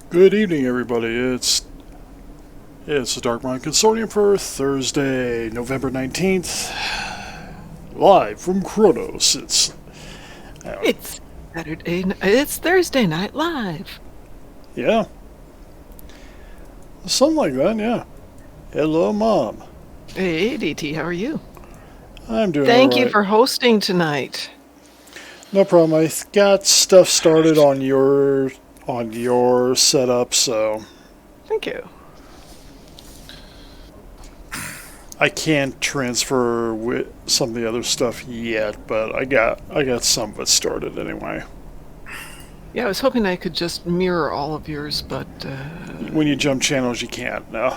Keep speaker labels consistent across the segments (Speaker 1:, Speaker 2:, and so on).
Speaker 1: Good evening, everybody. It's the Darkmom Consortium for Thursday, November 19th, live from Kronos.
Speaker 2: It's Saturday. It's Thursday Night Live.
Speaker 1: Yeah, something like that. Yeah. Hello, Mom.
Speaker 2: Hey, DT, how are you?
Speaker 1: I'm doing
Speaker 2: Thank
Speaker 1: all
Speaker 2: you
Speaker 1: right.
Speaker 2: for hosting tonight.
Speaker 1: No problem. I got stuff started on your setup, so
Speaker 2: Thank you.
Speaker 1: I can't transfer with some of the other stuff yet, but I got some of it started anyway.
Speaker 2: Yeah, I was hoping I could just mirror all of yours, but
Speaker 1: When you jump channels, you can't. No.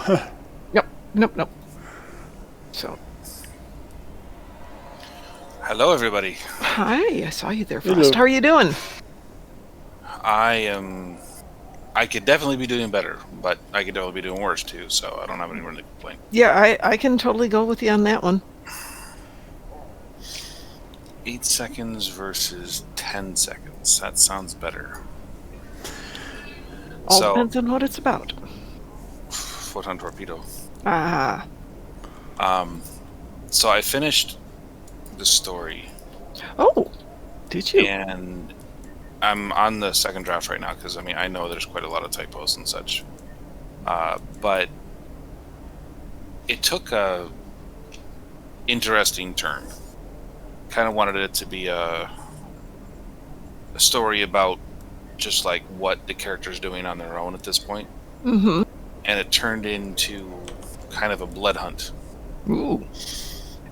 Speaker 2: nope. So,
Speaker 3: Hello, everybody.
Speaker 2: hi, I saw you there,
Speaker 1: Hello.
Speaker 2: Frost. How are you doing?
Speaker 3: I could definitely be doing better, but I could definitely be doing worse too, so I don't have anyone to complain.
Speaker 2: Yeah, I can totally go with you on that one.
Speaker 3: 8 seconds versus 10 seconds. That sounds better.
Speaker 2: All depends on what it's about.
Speaker 3: Photon torpedo.
Speaker 2: Ah.
Speaker 3: So I finished the story.
Speaker 2: Oh, did you?
Speaker 3: And I'm on the second draft right now because I know there's quite a lot of typos and such. But it took a interesting turn. Kind of wanted it to be a story about just like what the character's doing on their own at this point.
Speaker 2: Mm-hmm.
Speaker 3: And it turned into kind of a blood hunt.
Speaker 2: Ooh.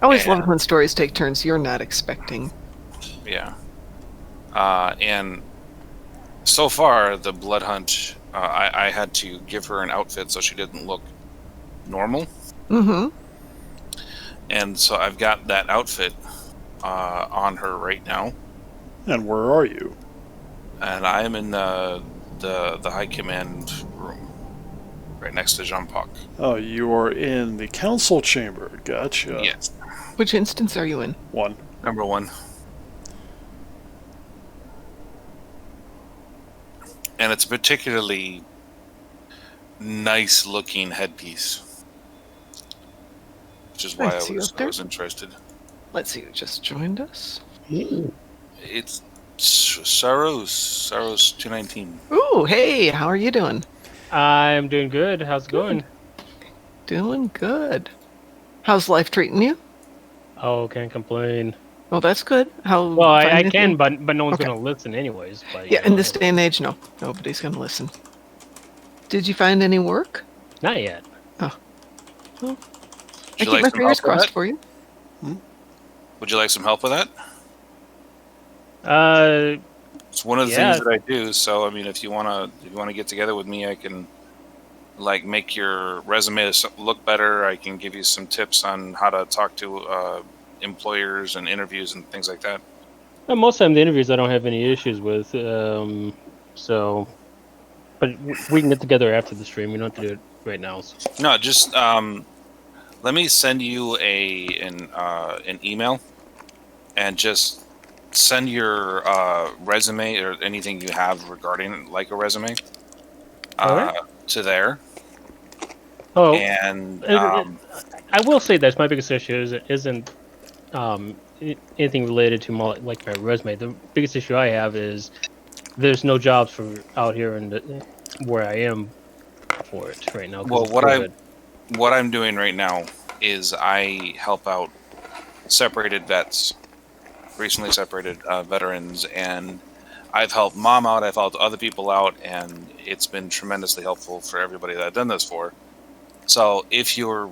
Speaker 2: I always love when stories take turns you're not expecting.
Speaker 3: Yeah. And so far, the blood hunt, I had to give her an outfit so she didn't look normal.
Speaker 2: Mm-hmm.
Speaker 3: And so I've got that outfit on her right now.
Speaker 1: And where are you?
Speaker 3: And I am in the high command room, right next to Jean-Paul.
Speaker 1: Oh, you are in the council chamber. Gotcha.
Speaker 3: Yes.
Speaker 2: Which instance are you in?
Speaker 1: 1.
Speaker 3: Number 1. And it's a particularly nice-looking headpiece, which is why I was interested.
Speaker 2: Let's see who just joined us.
Speaker 3: It's Saros 219.
Speaker 2: Ooh, hey, how are you doing?
Speaker 4: I'm doing good. How's it going?
Speaker 2: Doing good. How's life treating you?
Speaker 4: Oh, can't complain.
Speaker 2: Oh, that's good. How?
Speaker 4: Well, I can, but no one's going to listen anyways. But,
Speaker 2: yeah, in this day and age, no. Nobody's going to listen. Did you find any work?
Speaker 4: Not yet.
Speaker 2: Oh. Well, I keep my fingers crossed for you.
Speaker 3: Would you like some help with that? It's one of the things that I do. So, if you want to get together with me, I can make your resume look better. I can give you some tips on how to talk to employers and interviews and things like that.
Speaker 4: Most of the time, the interviews I don't have any issues with. So, but we can get together after the stream. We don't have to do it right now. So.
Speaker 3: No, just let me send you an email, and just send your resume or anything you have regarding like a resume to there.
Speaker 4: Oh,
Speaker 3: and
Speaker 4: I will say that's my biggest issue isn't anything related to my resume. The biggest issue I have is there's no jobs for out here where I am for it right now.
Speaker 3: Well, what I'm doing right now is I help out separated vets, recently separated veterans, and I've helped Mom out, I've helped other people out, and it's been tremendously helpful for everybody that I've done this for. So if you're,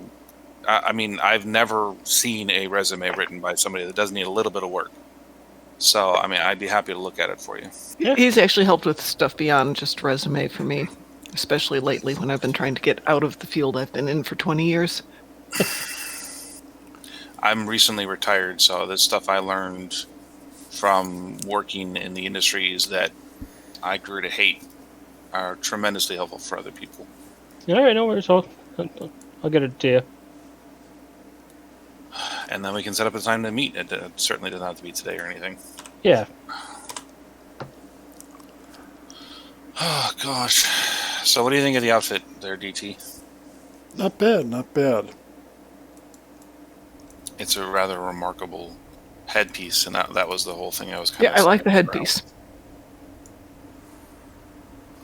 Speaker 3: I've never seen a resume written by somebody that doesn't need a little bit of work. So, I'd be happy to look at it for you.
Speaker 2: Yeah. He's actually helped with stuff beyond just resume for me, especially lately when I've been trying to get out of the field I've been in for 20 years.
Speaker 3: I'm recently retired, so this stuff I learned from working in the industries that I grew to hate are tremendously helpful for other people.
Speaker 4: All right, no worries. I'll get it to you.
Speaker 3: And then we can set up a time to meet. It certainly doesn't have to be today or anything.
Speaker 4: Yeah.
Speaker 3: Oh, gosh. So, what do you think of the outfit there, DT?
Speaker 1: Not bad, not bad.
Speaker 3: It's a rather remarkable headpiece, and that was the whole thing I was kind of.
Speaker 2: Yeah, I like the headpiece.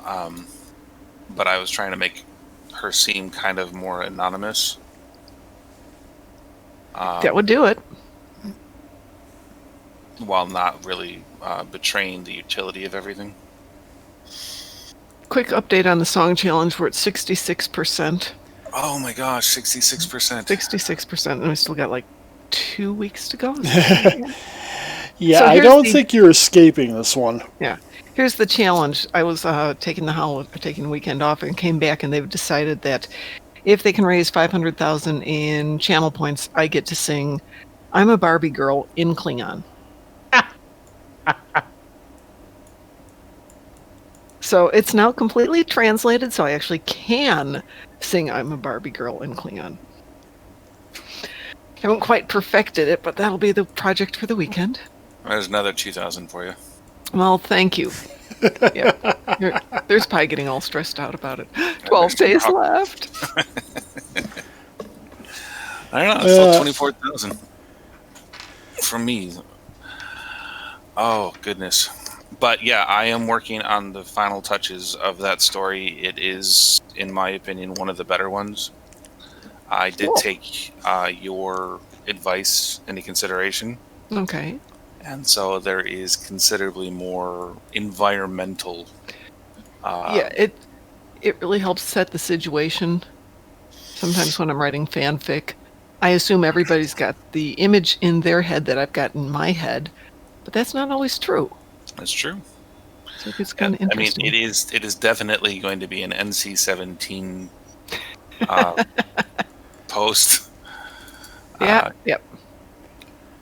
Speaker 3: But I was trying to make her seem kind of more anonymous.
Speaker 2: That would do it.
Speaker 3: While not really betraying the utility of everything.
Speaker 2: Quick update on the song challenge. We're at 66%.
Speaker 3: Oh my gosh, 66%.
Speaker 2: 66%, and we still got like 2 weeks to go.
Speaker 1: Yeah,
Speaker 2: So
Speaker 1: I
Speaker 2: here's
Speaker 1: don't
Speaker 2: the-
Speaker 1: think you're escaping this one.
Speaker 2: Yeah. Here's the challenge. I was taking the weekend off and came back, and they've decided that if they can raise 500,000 in channel points, I get to sing "I'm a Barbie Girl" in Klingon. So it's now completely translated, so I actually can sing "I'm a Barbie Girl" in Klingon. Haven't quite perfected it, but that'll be the project for the weekend.
Speaker 3: There's another 2,000 for you.
Speaker 2: Well, thank you. Yeah, there's Pi getting all stressed out about it. 12 days left.
Speaker 3: I don't know. It's still 24,000 from me. Oh goodness! But yeah, I am working on the final touches of that story. It is, in my opinion, one of the better ones. I did
Speaker 2: Cool.
Speaker 3: take your advice into consideration.
Speaker 2: Okay.
Speaker 3: And so there is considerably more environmental.
Speaker 2: Yeah, it really helps set the situation. Sometimes when I'm writing fanfic, I assume everybody's got the image in their head that I've got in my head, but that's not always true.
Speaker 3: That's true.
Speaker 2: So it's kind of
Speaker 3: I mean,
Speaker 2: interesting.
Speaker 3: it is definitely going to be an NC-17 post.
Speaker 2: Yeah, yep.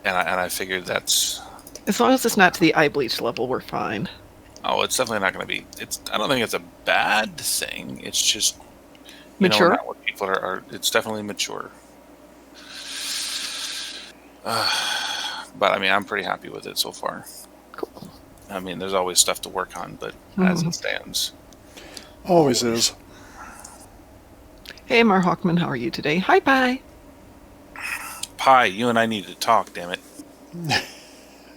Speaker 3: And I figured that's.
Speaker 2: As long as it's not to the eye bleach level, we're fine.
Speaker 3: Oh, it's definitely not going to be. I don't think it's a bad thing. It's just
Speaker 2: Mature?
Speaker 3: not what people are. It's definitely mature. But I mean, I'm pretty happy with it so far.
Speaker 2: Cool.
Speaker 3: I mean, there's always stuff to work on, but as it stands,
Speaker 1: Always is.
Speaker 2: Hey, Mar Hawkman, how are you today? Hi, Pi.
Speaker 3: Pi, you and I need to talk. Damn it!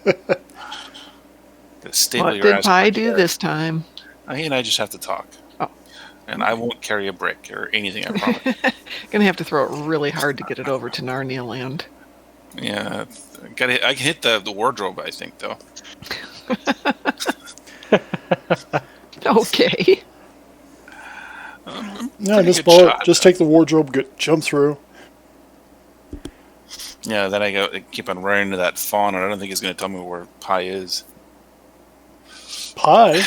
Speaker 2: What did Pi do this time?
Speaker 3: He and I just have to talk.
Speaker 2: Oh.
Speaker 3: And I won't carry a brick or anything, I promise.
Speaker 2: Gonna have to throw it really hard to get it over to Narnia Land.
Speaker 3: Yeah, I can hit the wardrobe, I think, though.
Speaker 2: Okay.
Speaker 1: No, just take the wardrobe, jump through.
Speaker 3: Yeah, then I keep on running into that fawn, and I don't think he's going to tell me where Pi is.
Speaker 1: Pie?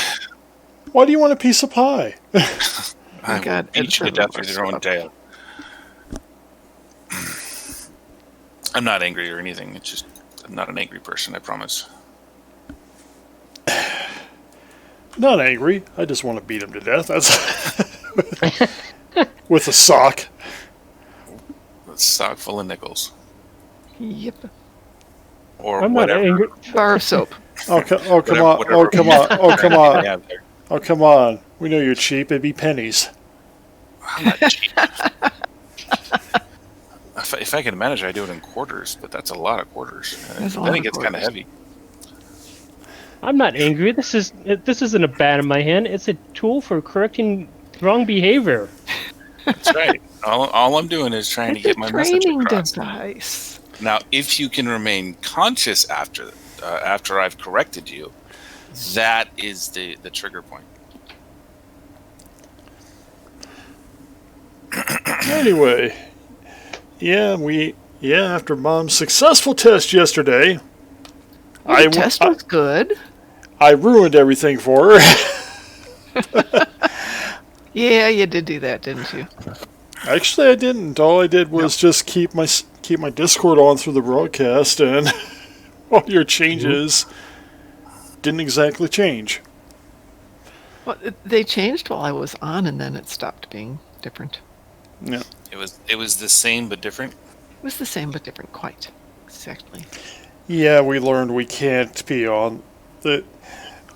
Speaker 1: Why do you want a piece of pie?
Speaker 3: I
Speaker 2: God,
Speaker 3: will beat you to death with your own tail. I'm not angry or anything. It's just I'm not an angry person, I promise.
Speaker 1: Not angry. I just want to beat him to death. That's with a sock.
Speaker 3: A sock full of nickels.
Speaker 2: Yep.
Speaker 3: Or
Speaker 4: I'm not
Speaker 3: whatever.
Speaker 4: angry.
Speaker 2: Bar of soap.
Speaker 1: Oh, come on. Oh, come on. Oh, come on. Oh, come on. We know you're cheap. It'd be pennies.
Speaker 3: I'm not cheap. If I can manage, I do it in quarters, but that's a lot of quarters.
Speaker 2: That's a
Speaker 3: I
Speaker 2: lot
Speaker 3: think
Speaker 2: of
Speaker 3: it's kind of
Speaker 2: quarters.
Speaker 3: heavy.
Speaker 4: I'm not angry. This isn't a bat in my hand. It's a tool for correcting wrong behavior.
Speaker 3: That's right. All I'm doing is trying to get my message
Speaker 2: Training
Speaker 3: across.
Speaker 2: device.
Speaker 3: Now, if you can remain conscious after I've corrected you, that is the trigger point.
Speaker 1: Anyway, after Mom's successful test yesterday,
Speaker 2: The test was good.
Speaker 1: I ruined everything for her.
Speaker 2: Yeah, you did do that, didn't you?
Speaker 1: Actually, I didn't. All I did was just keep my Discord on through the broadcast, and all your changes didn't exactly change.
Speaker 2: Well, they changed while I was on, and then it stopped being different.
Speaker 1: Yeah.
Speaker 3: It was the same but different.
Speaker 2: It was the same but different, quite exactly.
Speaker 1: Yeah, we learned we can't be on the.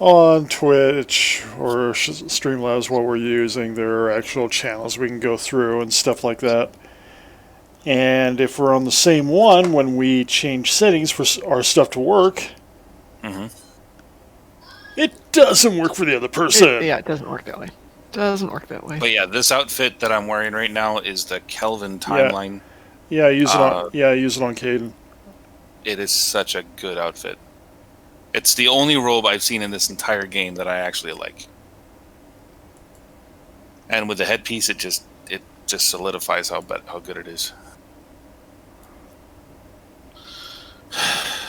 Speaker 1: on Twitch or Streamlabs, what we're using, there are actual channels we can go through and stuff like that. And if we're on the same one, when we change settings for our stuff to work, it doesn't work for the other person.
Speaker 2: It doesn't work that way. Doesn't work that way.
Speaker 3: But yeah, this outfit that I'm wearing right now is the Kelvin timeline.
Speaker 1: Yeah, I use it on. I use it on Caden.
Speaker 3: It is such a good outfit. It's the only robe I've seen in this entire game that I actually like. And with the headpiece, it just solidifies how good it is.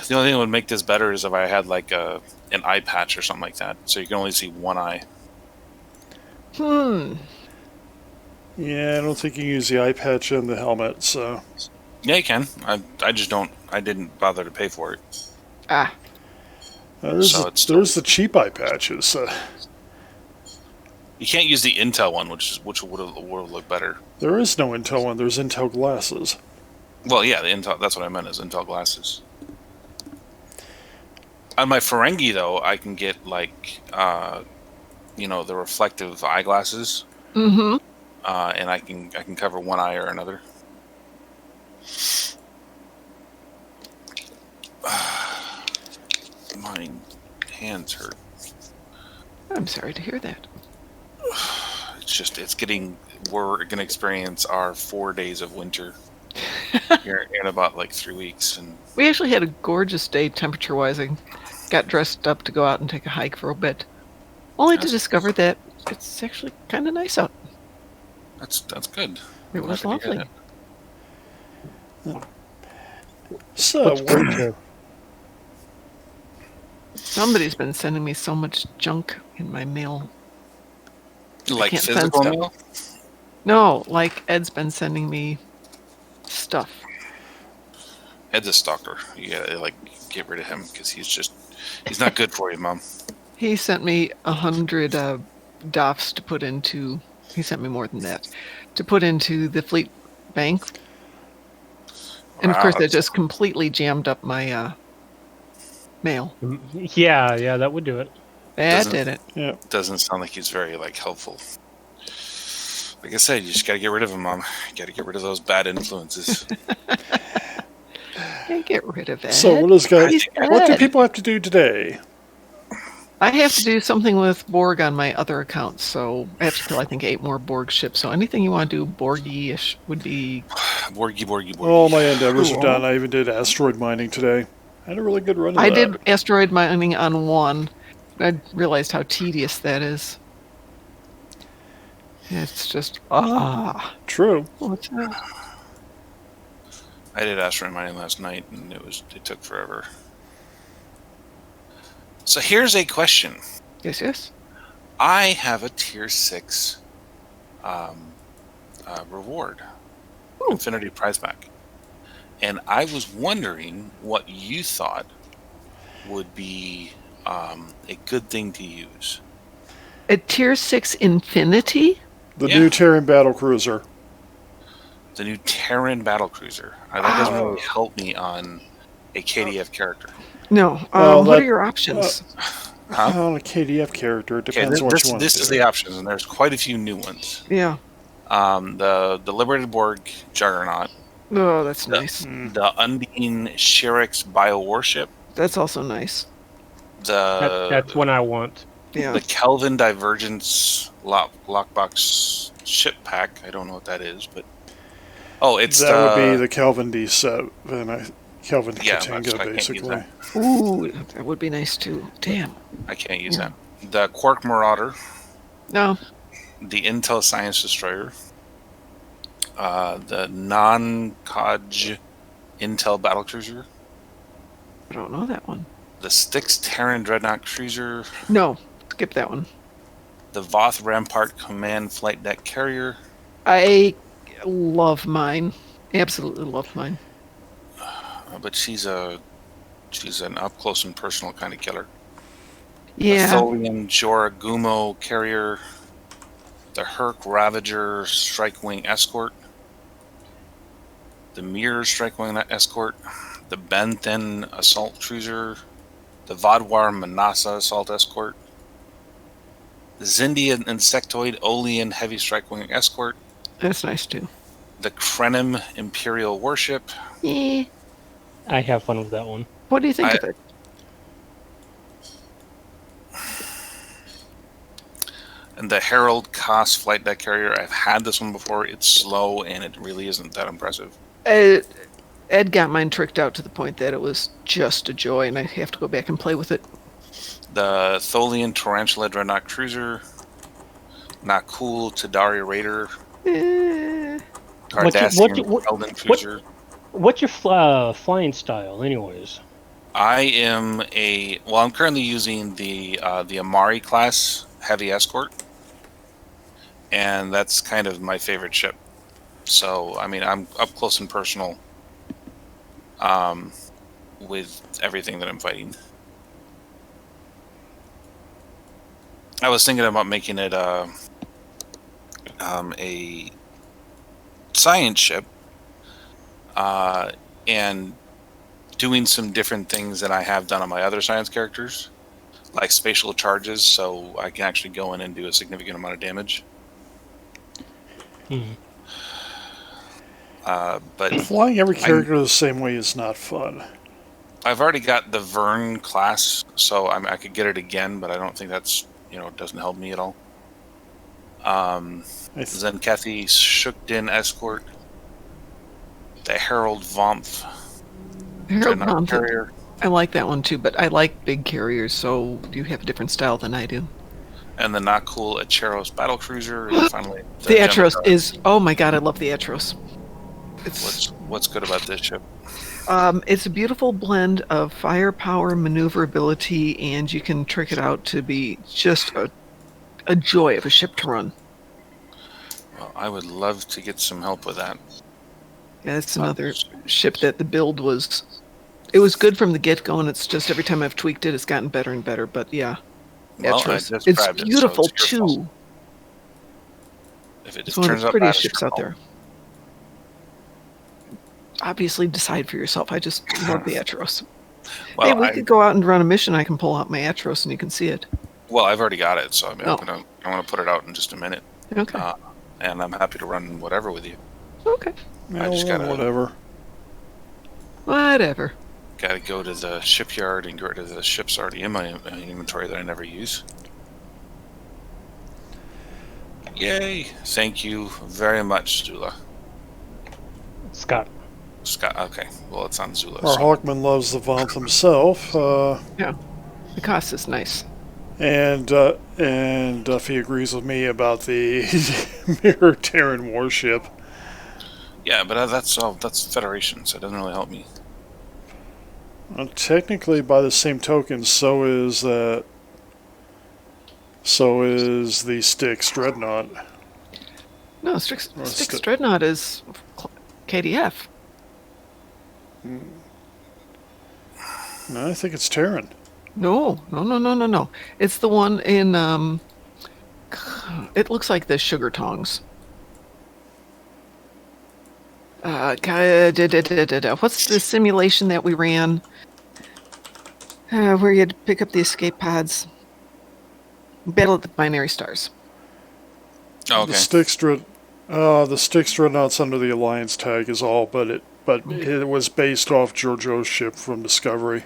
Speaker 3: The only thing that would make this better is if I had like an eye patch or something like that, so you can only see one eye.
Speaker 1: Yeah, I don't think you can use the eye patch in the helmet, so...
Speaker 3: Yeah, you can. I just don't... I didn't bother to pay for it.
Speaker 1: There's the cheap eye patches.
Speaker 3: You can't use the Intel one, which would have looked better.
Speaker 1: There is no Intel one. There's Intel glasses.
Speaker 3: Well, yeah, the Intel. That's what I meant, is Intel glasses. On my Ferengi, though, I can get, like, the reflective eyeglasses. And I can cover one eye or another. My hands hurt.
Speaker 2: I'm sorry to hear that.
Speaker 3: We're going to experience our 4 days of winter here in about like 3 weeks. And
Speaker 2: we actually had a gorgeous day temperature-wise. I got dressed up to go out and take a hike for a bit, only to discover that it's actually kind of nice out.
Speaker 3: That's good.
Speaker 2: It was lovely.
Speaker 1: So,
Speaker 2: somebody's been sending me so much junk in my mail.
Speaker 3: Like physical mail?
Speaker 2: No, like Ed's been sending me stuff.
Speaker 3: Ed's a stalker. You gotta get rid of him because he's not good for you, Mom.
Speaker 2: He sent me 100 DOFs to put into. He sent me more than that to put into the Fleet Bank, and of course that just completely jammed up my mail.
Speaker 4: Yeah, that would do it.
Speaker 2: That did it.
Speaker 1: Yeah.
Speaker 3: Doesn't sound like he's very helpful. Like I said, you just got to get rid of him, Mom. You got to get rid of those bad influences.
Speaker 2: Can't get rid of Ed.
Speaker 1: So what do people have to do today?
Speaker 2: I have to do something with Borg on my other account, so I have to kill, I think, 8 more Borg ships. So anything you want to do Borgy-ish would be...
Speaker 3: Borgy.
Speaker 1: All my endeavors are done. I even did asteroid mining today. I had a really good run of that.
Speaker 2: I did asteroid mining on 1. I realized how tedious that is. It's just...
Speaker 1: True.
Speaker 2: What's that?
Speaker 3: I did asteroid mining last night, and it took forever. So here's a question.
Speaker 2: Yes.
Speaker 3: I have a tier 6 reward.
Speaker 2: Ooh.
Speaker 3: Infinity prize pack. And I was wondering what you thought would be a good thing to use.
Speaker 2: A tier 6 Infinity?
Speaker 1: The new Terran battlecruiser.
Speaker 3: The new Terran battlecruiser. That doesn't really help me on a KDF character.
Speaker 2: No. What are your options?
Speaker 1: On a KDF character, it depends on what you want to do.
Speaker 3: This is the options, and there's quite a few new ones.
Speaker 2: Yeah.
Speaker 3: The Liberated Borg Juggernaut.
Speaker 2: Oh, that's nice.
Speaker 3: The Undine Shirix biowarship.
Speaker 2: That's also nice.
Speaker 4: That's one I want.
Speaker 2: Yeah.
Speaker 3: The Kelvin Divergence lockbox ship pack. I don't know what that is, but would
Speaker 1: be the Kelvin D7. Kelvin
Speaker 3: Yeah,
Speaker 1: Katango, basically.
Speaker 2: Ooh, that would be nice too. Damn.
Speaker 3: I can't use that. The Quark Marauder.
Speaker 2: No.
Speaker 3: The Intel Science Destroyer. The non-Cog Intel Battlecruiser.
Speaker 2: I don't know that one.
Speaker 3: The Styx Terran Dreadnought Cruiser.
Speaker 2: No, skip that one.
Speaker 3: The Voth Rampart Command Flight Deck Carrier.
Speaker 2: I love mine. Absolutely love mine.
Speaker 3: But she's an up close and personal kind of killer.
Speaker 2: Yeah.
Speaker 3: The Tholian Joragumo Carrier. The Herc Ravager Strike Wing Escort. The Mirror Strike Wing Escort. The Benthen Assault Cruiser. The Vodwar Manasa Assault Escort. Zindian Insectoid Olean Heavy Strike Wing Escort.
Speaker 2: That's nice too.
Speaker 3: The Krenim Imperial Warship.
Speaker 2: Eh.
Speaker 4: I have fun with that one.
Speaker 2: What do you think of it?
Speaker 3: And the Herald Koss Flight Deck Carrier. I've had this one before. It's slow, and it really isn't that impressive.
Speaker 2: Ed got mine tricked out to the point that it was just a joy, and I have to go back and play with it.
Speaker 3: The Tholian Tarantula Dreadnought Cruiser. Not Cool Tadari Raider. Cardassian Eldon Cruiser.
Speaker 4: What's your flying style, anyways?
Speaker 3: I'm currently using the Amari class heavy escort, and that's kind of my favorite ship. So, I mean, I'm up close and personal with everything that I'm fighting. I was thinking about making it a science ship and doing some different things that I have done on my other science characters, like spatial charges, so I can actually go in and do a significant amount of damage. But
Speaker 1: flying every character the same way is not fun.
Speaker 3: I've already got the Vern class, so I could get it again, but I don't think that's, doesn't help me at all. Zenkethy Shukdin Escort, the Herald Vomph.
Speaker 2: Herald Vomph. I like that one too, but I like big carriers, so you have a different style than I do.
Speaker 3: And the not cool Acheros battle cruiser, and finally
Speaker 2: the Acheros is. Oh my god, I love the Acheros.
Speaker 3: What's good about this ship?
Speaker 2: It's a beautiful blend of firepower, maneuverability, and you can trick it out to be just a joy of a ship to run.
Speaker 3: Well, I would love to get some help with that.
Speaker 2: Yeah, it's another ship that the build was. It was good from the get-go, and it's just every time I've tweaked it, it's gotten better and better. But yeah,
Speaker 3: well,
Speaker 2: it's beautiful too.
Speaker 3: If it
Speaker 2: it's one of the prettiest ships out there. Obviously, decide for yourself. I just love the Acheros. Well, hey, we could go out and run a mission. I can pull out my Acheros, and you can see it.
Speaker 3: Well, I've already got it, so I'm going to put it out in just a minute.
Speaker 2: Okay.
Speaker 3: And I'm happy to run whatever with you.
Speaker 2: Okay.
Speaker 3: I just gotta
Speaker 2: whatever.
Speaker 3: Gotta go to the shipyard and get rid of the ships already in my inventory that I never use. Yay! Thank you very much, Zula.
Speaker 4: Scott,
Speaker 3: okay. Well, it's on Zula.
Speaker 1: Our Hawkman loves the Vomph himself.
Speaker 2: Yeah. The cost is nice.
Speaker 1: And Duffy agrees with me about the Mirror Terran warship.
Speaker 3: Yeah, but that's Federation, so it doesn't really help me.
Speaker 1: Well, technically, by the same token, so is the Styx Dreadnought.
Speaker 2: No, Styx Dreadnought is KDF.
Speaker 1: No, I think it's Terran.
Speaker 2: No. It's the one in, it looks like the Sugar Tongs. What's the simulation that we ran? Where you had to pick up the escape pods? Battle at the Binary Stars.
Speaker 3: Oh, okay.
Speaker 1: The Styx Dreadnought's under the Alliance tag is all, but it was based off Giorgio's ship from Discovery.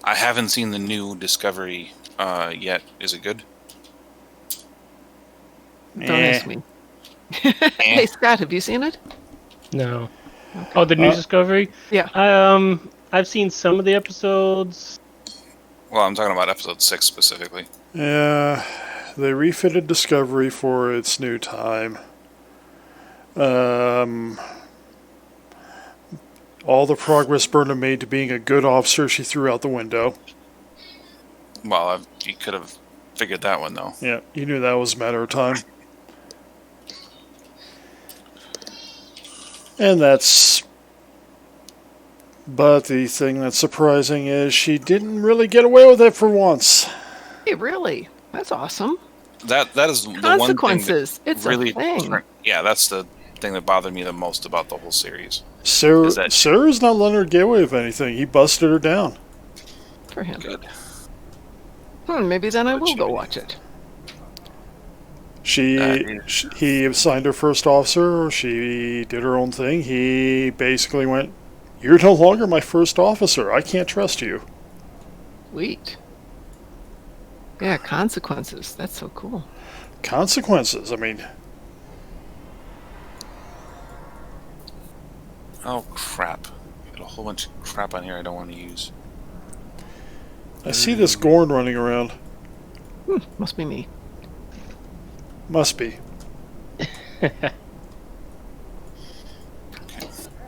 Speaker 3: I haven't seen the new Discovery yet. Is it good?
Speaker 2: Don't ask me. Hey, Scott, have you seen it?
Speaker 4: No. Okay. Oh, the new Discovery?
Speaker 2: Yeah.
Speaker 4: I've seen some of the episodes.
Speaker 3: Well, I'm talking about episode 6 specifically.
Speaker 1: Yeah, they refitted Discovery for its new time. All the progress Burnham made to being a good officer, she threw out the window.
Speaker 3: Well, you could have figured that one, though.
Speaker 1: Yeah, you knew that was a matter of time. But the thing that's surprising is she didn't really get away with it for once.
Speaker 2: Hey, really? That's awesome.
Speaker 3: That is the
Speaker 2: consequences.
Speaker 3: One thing
Speaker 2: it's really, a thing.
Speaker 3: Yeah, that's the thing that bothered me the most about the whole series.
Speaker 1: Sarah's not letting her get away with anything. He busted her down.
Speaker 2: for him.
Speaker 3: Good.
Speaker 2: Maybe then I will go watch it.
Speaker 1: He assigned her first officer. She did her own thing. He basically went, "You're no longer my first officer. I can't trust you."
Speaker 2: Sweet. Yeah, consequences. That's so cool.
Speaker 1: Consequences. I mean,
Speaker 3: Oh, crap. Got a whole bunch of crap on here I don't want to use.
Speaker 1: I see this Gorn running around.
Speaker 2: Must be me.
Speaker 1: Must be.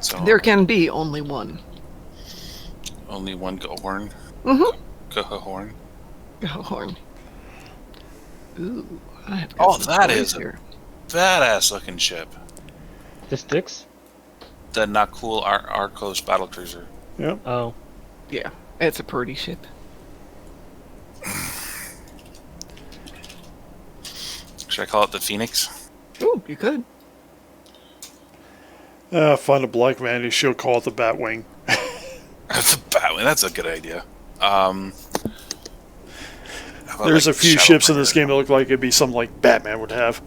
Speaker 3: So
Speaker 2: There can be only one.
Speaker 3: only one Gohorn.
Speaker 2: Mm-hmm.
Speaker 3: Gohorn.
Speaker 2: Horn. Ooh. I've got
Speaker 3: Oh,
Speaker 2: some
Speaker 3: that
Speaker 2: toys
Speaker 3: is
Speaker 2: here.
Speaker 3: Badass looking ship.
Speaker 4: The sticks?
Speaker 3: The not cool Arcos battle cruiser.
Speaker 1: Yep.
Speaker 4: Oh.
Speaker 2: Yeah, it's a pretty ship.
Speaker 3: Should I call it the Phoenix?
Speaker 2: Ooh, you could.
Speaker 1: Find a Black Vanity Shield, call it the Batwing.
Speaker 3: The Batwing. That's a good idea. How about,
Speaker 1: There's
Speaker 3: like,
Speaker 1: a few
Speaker 3: Shadowbringer?
Speaker 1: ships in this game that look like it'd be something like Batman would have.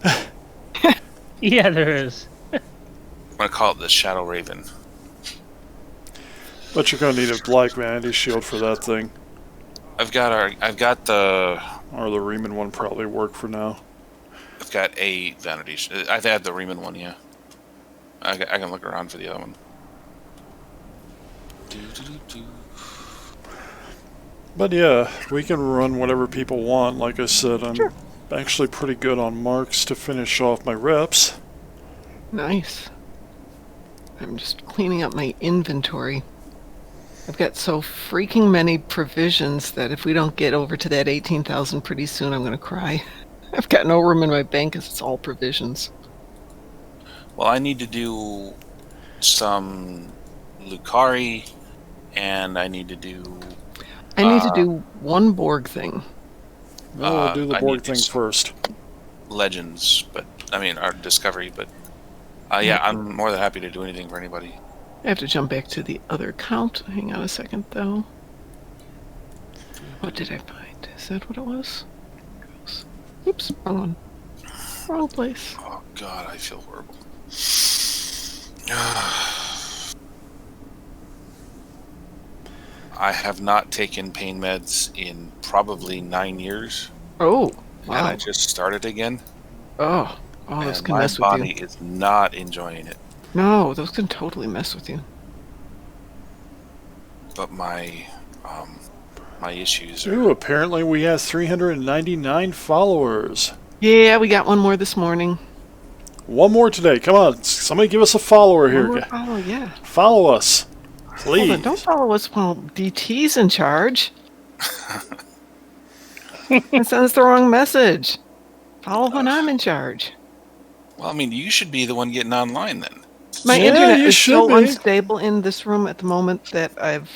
Speaker 4: Yeah, there is.
Speaker 3: I'm gonna call it the Shadow Raven.
Speaker 1: But you're gonna need a Black Vanity Shield for that thing.
Speaker 3: I've got the
Speaker 1: Or the Riemann one probably work for now.
Speaker 3: I've got a vanity. I've had the Riemann one, yeah. I can look around for the other one.
Speaker 1: But yeah, we can run whatever people want. Like I said, I'm actually pretty good on marks to finish off my reps.
Speaker 2: Nice. I'm just cleaning up my inventory. I've got so freaking many provisions that if we don't get over to that 18,000 pretty soon, I'm going to cry. I've got no room in my bank because it's all provisions.
Speaker 3: Well, I need to do some Lucari, and I need to do.
Speaker 2: I need to do one Borg thing.
Speaker 1: No, we'll do the
Speaker 3: I
Speaker 1: Borg
Speaker 3: need to
Speaker 1: thing
Speaker 3: do
Speaker 1: first.
Speaker 3: Legends, but I mean our Discovery, but yeah, I'm more than happy to do anything for anybody.
Speaker 2: I have to jump back to the other account. Hang on a second, though. What did I find? Is that what it was? Oops, wrong one. Wrong place.
Speaker 3: Oh God, I feel horrible. I have not taken pain meds in probably 9 years.
Speaker 2: Oh,
Speaker 3: And I
Speaker 2: wow.
Speaker 3: just started again.
Speaker 2: Oh, those
Speaker 3: And
Speaker 2: can
Speaker 3: my
Speaker 2: mess with
Speaker 3: body
Speaker 2: you.
Speaker 3: is not enjoying it.
Speaker 2: No, those can totally mess with you.
Speaker 3: But my issues are.
Speaker 1: Ooh, apparently we have 399 followers.
Speaker 2: Yeah, we got one more this morning.
Speaker 1: One more today. Come on, somebody give us a follower here.
Speaker 2: Oh, yeah.
Speaker 1: Follow us, please.
Speaker 2: Hold on, don't follow us while DT's in charge. It sends the wrong message. Follow when I'm in charge.
Speaker 3: Well, I mean, you should be the one getting online then.
Speaker 2: My
Speaker 1: Yeah,
Speaker 2: internet
Speaker 1: you
Speaker 2: is so
Speaker 1: should be.
Speaker 2: unstable in this room at the moment that I've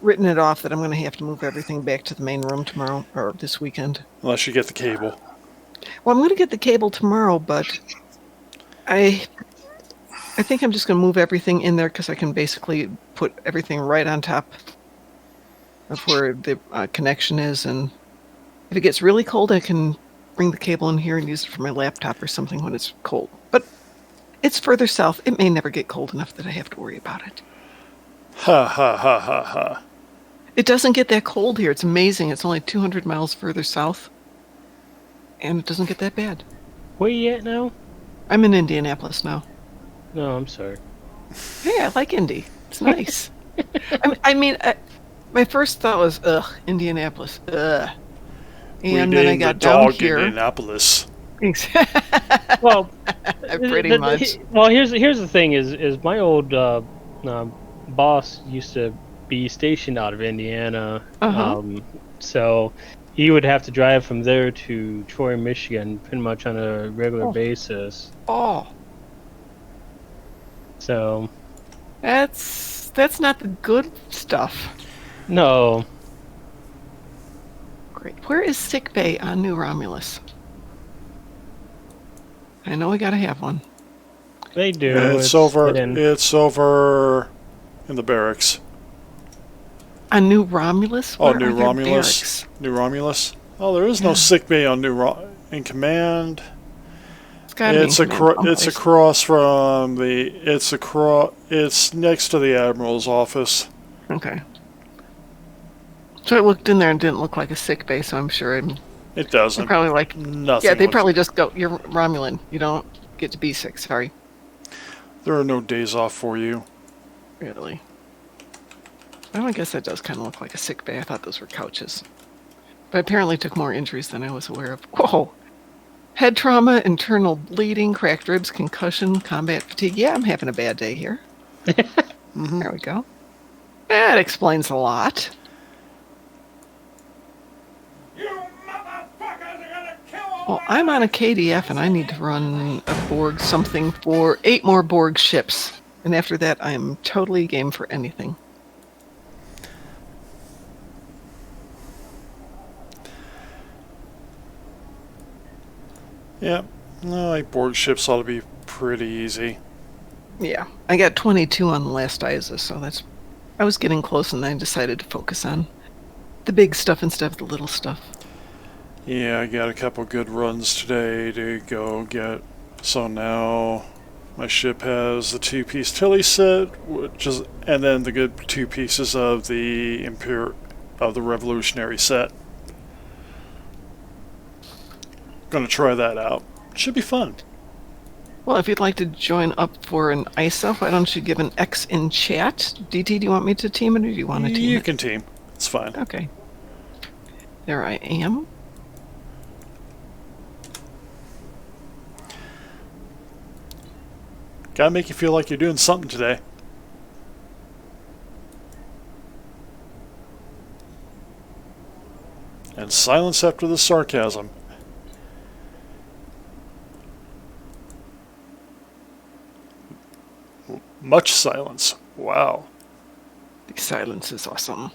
Speaker 2: written it off that I'm going to have to move everything back to the main room tomorrow or this weekend.
Speaker 1: Unless you get the cable.
Speaker 2: Well, I'm going to get the cable tomorrow, but I think I'm just going to move everything in there because I can basically put everything right on top of where the connection is. And if it gets really cold, I can bring the cable in here and use it for my laptop or something when it's cold. But it's further south. It may never get cold enough that I have to worry about it.
Speaker 1: Ha ha ha ha ha.
Speaker 2: It doesn't get that cold here. It's amazing. It's only 200 miles further south. And it doesn't get that bad.
Speaker 4: Where you at now?
Speaker 2: I'm in Indianapolis now.
Speaker 4: No, I'm sorry.
Speaker 2: Hey, I like Indy. It's nice. I mean, my first thought was, ugh, Indianapolis, ugh. And then I got
Speaker 1: the
Speaker 2: down
Speaker 1: dog
Speaker 2: here.
Speaker 1: Indianapolis.
Speaker 4: Well,
Speaker 2: Pretty much.
Speaker 4: Well, here's the thing: is my old boss used to be stationed out of Indiana, so he would have to drive from there to Troy, Michigan, pretty much on a regular basis.
Speaker 2: Oh,
Speaker 4: So
Speaker 2: that's not the good stuff.
Speaker 4: no,
Speaker 2: Great. Where is sick bay on New Romulus? I know we gotta have one.
Speaker 4: they do.
Speaker 1: It's over.
Speaker 4: hidden.
Speaker 1: It's over in the barracks.
Speaker 2: A new Romulus?
Speaker 1: Oh,
Speaker 2: Where
Speaker 1: New
Speaker 2: are their
Speaker 1: Romulus.
Speaker 2: barracks?
Speaker 1: New Romulus. Oh, there is no
Speaker 2: Yeah.
Speaker 1: sick bay on in command.
Speaker 2: It's gotta be in
Speaker 1: It's
Speaker 2: command
Speaker 1: it's
Speaker 2: someplace.
Speaker 1: across from the. It's next to the admiral's office.
Speaker 2: Okay. So I looked in there and didn't look like a sick bay, so I'm sure
Speaker 1: It
Speaker 2: they're
Speaker 1: doesn't.
Speaker 2: probably like,
Speaker 1: Nothing.
Speaker 2: yeah, they
Speaker 1: looks-
Speaker 2: probably just go, you're Romulan. You don't get to be sick. Sorry.
Speaker 1: There are no days off for you.
Speaker 2: Really. Well, I guess that does kind of look like a sick bay. I thought those were couches. But apparently took more injuries than I was aware of. Whoa. Head trauma, internal bleeding, cracked ribs, concussion, combat fatigue. Yeah, I'm having a bad day here. There we go. That explains a lot. Well, I'm on a KDF and I need to run a Borg something for 8 more Borg ships. And after that, I'm totally game for anything.
Speaker 1: Yeah. No, like Borg ships ought to be pretty easy.
Speaker 2: Yeah, I got 22 on the last ISA, so I was getting close and I decided to focus on the big stuff instead of the little stuff.
Speaker 1: Yeah, I got a couple good runs today to go get. So now my ship has the 2-piece Tilly set, and then the good 2 pieces of the Revolutionary set. Gonna try that out. Should be fun.
Speaker 2: Well, if you'd like to join up for an ISA, why don't you give an X in chat? DT, do you want me to team it or do you want to team
Speaker 1: You
Speaker 2: it?
Speaker 1: can team. It's fine.
Speaker 2: Okay. There I am.
Speaker 1: Gotta make you feel like you're doing something today. And silence after the sarcasm. Much silence. Wow.
Speaker 2: The silence is awesome.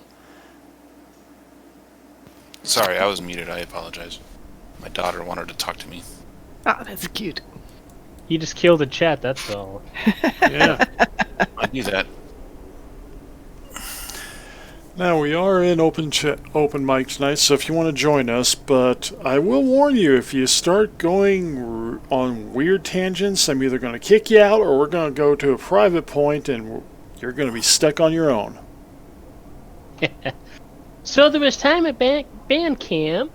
Speaker 3: Sorry, I was muted. I apologize. My daughter wanted to talk to me.
Speaker 2: Ah, that's cute.
Speaker 4: You just killed the chat, that's all.
Speaker 1: Yeah.
Speaker 3: I knew that.
Speaker 1: Now we are in open mic tonight, so if you want to join us, but I will warn you, if you start going on weird tangents, I'm either going to kick you out or we're going to go to a private point and you're going to be stuck on your own.
Speaker 4: So there was time at band camp.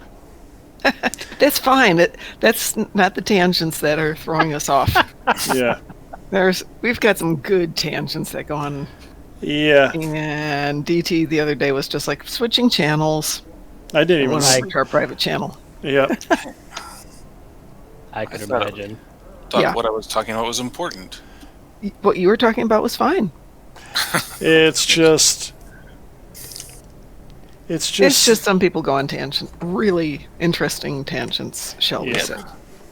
Speaker 2: That's fine. That's not the tangents that are throwing us off.
Speaker 1: Yeah.
Speaker 2: We've got some good tangents that go on.
Speaker 1: Yeah.
Speaker 2: And DT the other day was just like switching channels.
Speaker 1: I didn't even
Speaker 2: Went
Speaker 1: see.
Speaker 2: over to our private channel.
Speaker 1: Yeah.
Speaker 4: I could
Speaker 3: thought-
Speaker 4: imagine.
Speaker 3: Thought
Speaker 2: Yeah.
Speaker 3: what I was talking about was important.
Speaker 2: What you were talking about was fine.
Speaker 1: It's just
Speaker 2: It's just some people go on tangent, really interesting tangents, shall we
Speaker 1: Yeah.
Speaker 2: say.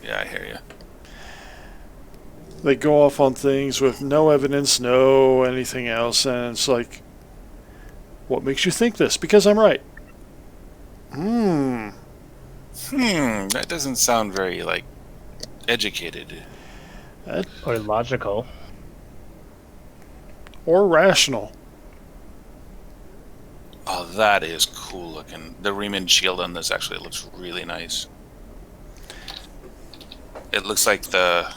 Speaker 3: Yeah, I hear you.
Speaker 1: they go off on things with no evidence, no anything else, and it's like, what makes you think this? Because I'm right.
Speaker 3: That doesn't sound very, educated.
Speaker 4: Or logical.
Speaker 1: Or rational.
Speaker 3: Oh, that is cool looking. The Riemann shield on this actually looks really nice. It looks like the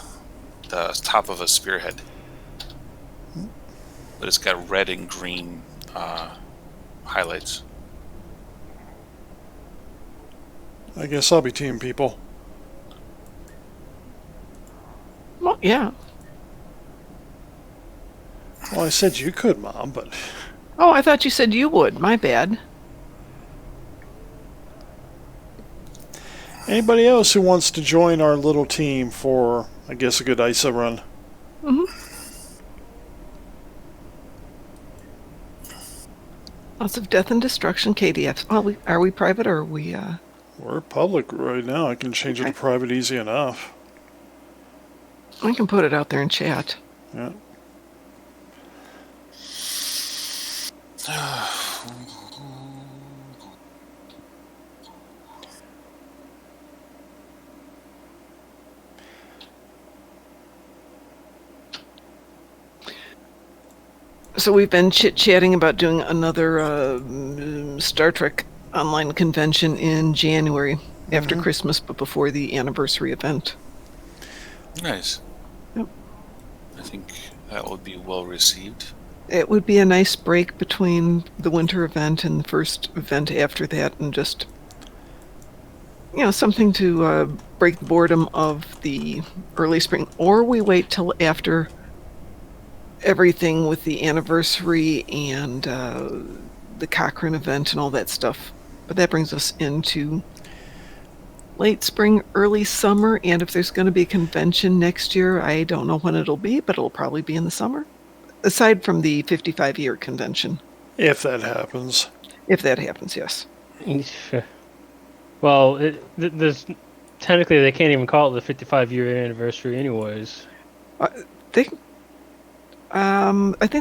Speaker 3: top of a spearhead. But it's got red and green highlights.
Speaker 1: I guess I'll be team people.
Speaker 2: Well, yeah.
Speaker 1: Well, I said you could, Mom, but
Speaker 2: Oh, I thought you said you would. My bad.
Speaker 1: anybody else who wants to join our little team for, I guess, a good ISA run?
Speaker 2: Lots of death and destruction, KDFs. Oh, are we private or are we...
Speaker 1: We're public right now. I can change it to private easy enough.
Speaker 2: I can put it out there in chat.
Speaker 1: Yeah.
Speaker 2: So we've been chit-chatting about doing another Star Trek online convention in January after Christmas, but before the anniversary event.
Speaker 3: Nice.
Speaker 2: Yep.
Speaker 3: I think that would be well received.
Speaker 2: It would be a nice break between the winter event and the first event after that, and just, something to break the boredom of the early spring. Or we wait till after everything with the anniversary and the Cochrane event and all that stuff. But that brings us into late spring, early summer, and if there's going to be a convention next year, I don't know when it'll be, but it'll probably be in the summer, aside from the 55-year convention.
Speaker 1: If that happens.
Speaker 2: If that happens, yes.
Speaker 4: Well, there's technically they can't even call it the 55-year anniversary, anyways.
Speaker 2: I think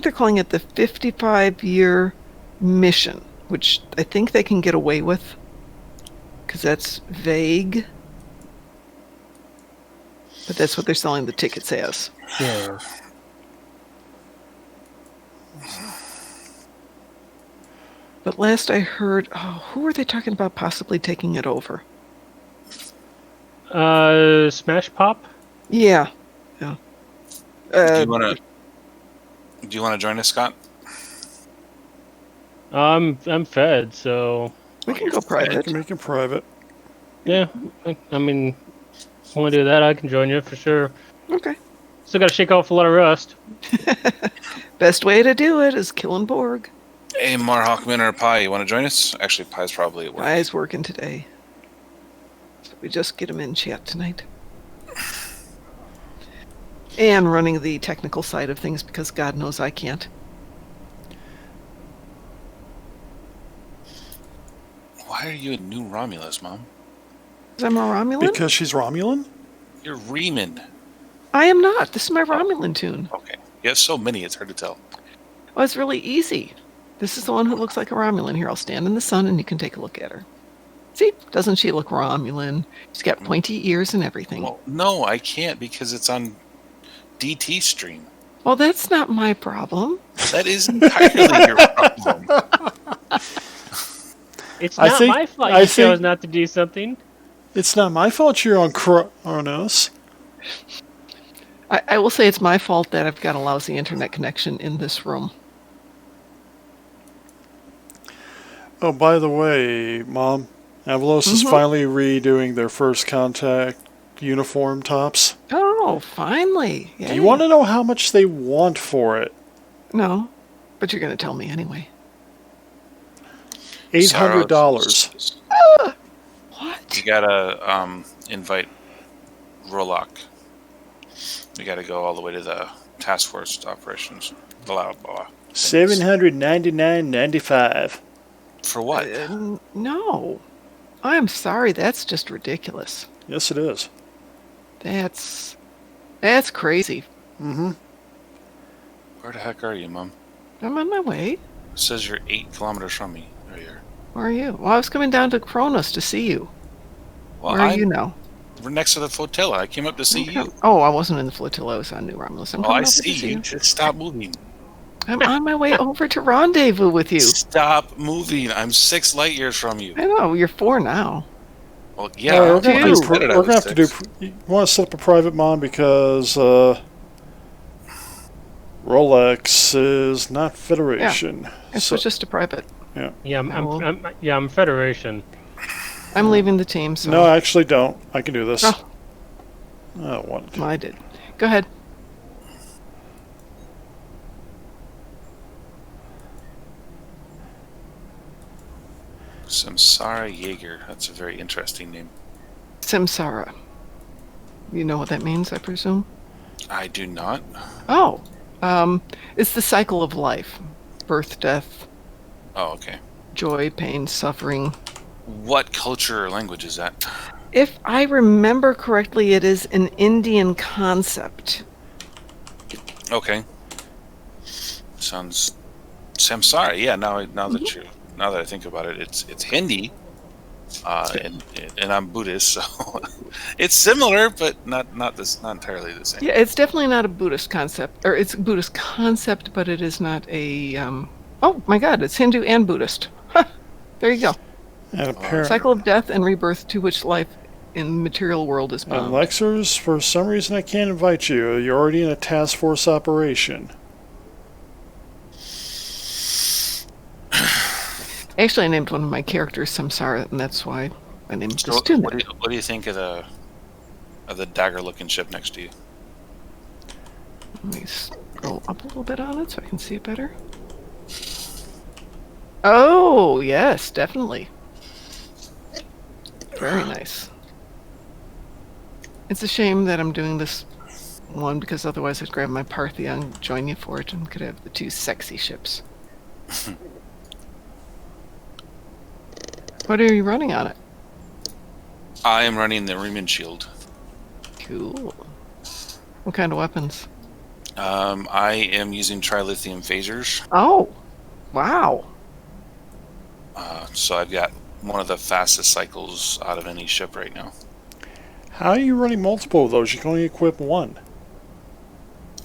Speaker 2: they're calling it the 55-year mission, which I think they can get away with, because that's vague. But that's what they're selling the tickets as.
Speaker 4: Yeah.
Speaker 2: But last I heard, who were they talking about possibly taking it over?
Speaker 4: Smash Pop?
Speaker 2: Yeah.
Speaker 3: Do you want to join us, Scott?
Speaker 4: I'm fed, so
Speaker 2: We can go
Speaker 1: I
Speaker 2: private.
Speaker 1: can make it private.
Speaker 4: yeah. I mean, if you want to do that, I can join you for sure.
Speaker 2: Okay.
Speaker 4: Still got to shake off a lot of rust.
Speaker 2: Best way to do it is killing Borg.
Speaker 3: Hey, Marhawkman or Pi, you want to join us? Actually, Pi's probably at work.
Speaker 2: Guy's working today. So we just get him in chat tonight. And running the technical side of things, because God knows I can't.
Speaker 3: Why are you a new Romulus, Mom?
Speaker 2: Is I'm a Romulan?
Speaker 1: Because she's Romulan?
Speaker 3: You're Riemann.
Speaker 2: I am not. This is my Romulan tune.
Speaker 3: Okay. You have so many, it's hard to tell.
Speaker 2: Well, it's really easy. This is the one who looks like a Romulan. Here, I'll stand in the sun and you can take a look at her. See? Doesn't she look Romulan? She's got pointy ears and everything.
Speaker 3: Well, no, I can't because it's on DT stream.
Speaker 2: Well, that's not my problem.
Speaker 3: That is entirely your problem.
Speaker 4: It's
Speaker 1: I
Speaker 4: not
Speaker 1: think-
Speaker 4: my fault
Speaker 1: I
Speaker 4: you
Speaker 1: think-
Speaker 4: chose not to do something.
Speaker 1: It's not my fault you're on Kronos.
Speaker 2: I will say it's my fault that I've got a lousy internet connection in this room.
Speaker 1: Oh, by the way, Mom, Avalos is finally redoing their first contact uniform tops.
Speaker 2: Oh, finally.
Speaker 1: Do you want to know how much they want for it?
Speaker 2: No, but you're going to tell me anyway.
Speaker 1: $800.
Speaker 2: What?
Speaker 3: You gotta invite Rollock. You gotta go all the way to the task force operations. Blah, blah.
Speaker 1: $799.95.
Speaker 3: For what?
Speaker 2: No. I'm sorry. That's just ridiculous.
Speaker 1: Yes, it is.
Speaker 2: That's crazy.
Speaker 1: Mm-hmm.
Speaker 3: Where the heck are you, Mom?
Speaker 2: I'm on my way.
Speaker 3: It says you're 8 kilometers from me. Right here.
Speaker 2: Where are you? Well, I was coming down to Kronos to see you.
Speaker 3: Well,
Speaker 2: Where are you now?
Speaker 3: We're next to the flotilla. I came up to see you.
Speaker 2: Oh, I wasn't in the flotilla. I was on New Romulus. I'm
Speaker 3: Oh,
Speaker 2: coming
Speaker 3: I
Speaker 2: over
Speaker 3: see
Speaker 2: to see
Speaker 3: you. Just stop moving.
Speaker 2: I'm on my way over to rendezvous with you.
Speaker 3: Stop moving. I'm 6 light years from you.
Speaker 2: I know. You're 4 now.
Speaker 3: Well, yeah.
Speaker 1: we're gonna
Speaker 2: Two.
Speaker 1: have to do. You want to set up a private, Mom, because Rolex is not Federation.
Speaker 2: This was just a private.
Speaker 4: Yeah, I'm Federation.
Speaker 2: I'm leaving the team, so...
Speaker 1: No, I actually don't. I can do this.
Speaker 2: Oh.
Speaker 1: I don't want to.
Speaker 2: I did. Go ahead.
Speaker 3: Samsara Jaeger. That's a very interesting name.
Speaker 2: Samsara. You know what that means, I presume?
Speaker 3: I do not.
Speaker 2: Oh. It's the cycle of life. Birth, death,
Speaker 3: Oh, okay.
Speaker 2: joy, pain, suffering.
Speaker 3: What culture or language is that?
Speaker 2: If I remember correctly, it is an Indian concept.
Speaker 3: Okay. Sounds Samsara. Yeah, now that I think about it, it's Hindi. and I'm Buddhist, so it's similar, but not entirely the same.
Speaker 2: Yeah, it's definitely not a Buddhist concept, or it's a Buddhist concept, but it is not a. Oh my God, it's Hindu and Buddhist. There you go.
Speaker 1: And apparently,
Speaker 2: Cycle of death and rebirth to which life in the material world is
Speaker 1: and
Speaker 2: bound.
Speaker 1: Lexers, for some reason I can't invite you. You're already in a task force operation.
Speaker 2: Actually, I named one of my characters Samsara, and that's why I named
Speaker 3: So
Speaker 2: this too.
Speaker 3: what do you think of the dagger-looking ship next to you?
Speaker 2: Let me scroll up a little bit on it so I can see it better. Oh, yes, definitely. Very nice. It's a shame that I'm doing this one because otherwise I'd grab my Partheon, join you for it, and could have the two sexy ships. What are you running on it?
Speaker 3: I am running the merriment shield.
Speaker 2: Cool. What kind of weapons?
Speaker 3: I am using trilithium phasers.
Speaker 2: Oh, wow.
Speaker 3: So I've got one of the fastest cycles out of any ship right now.
Speaker 1: How are you running multiple of those? You can only equip one.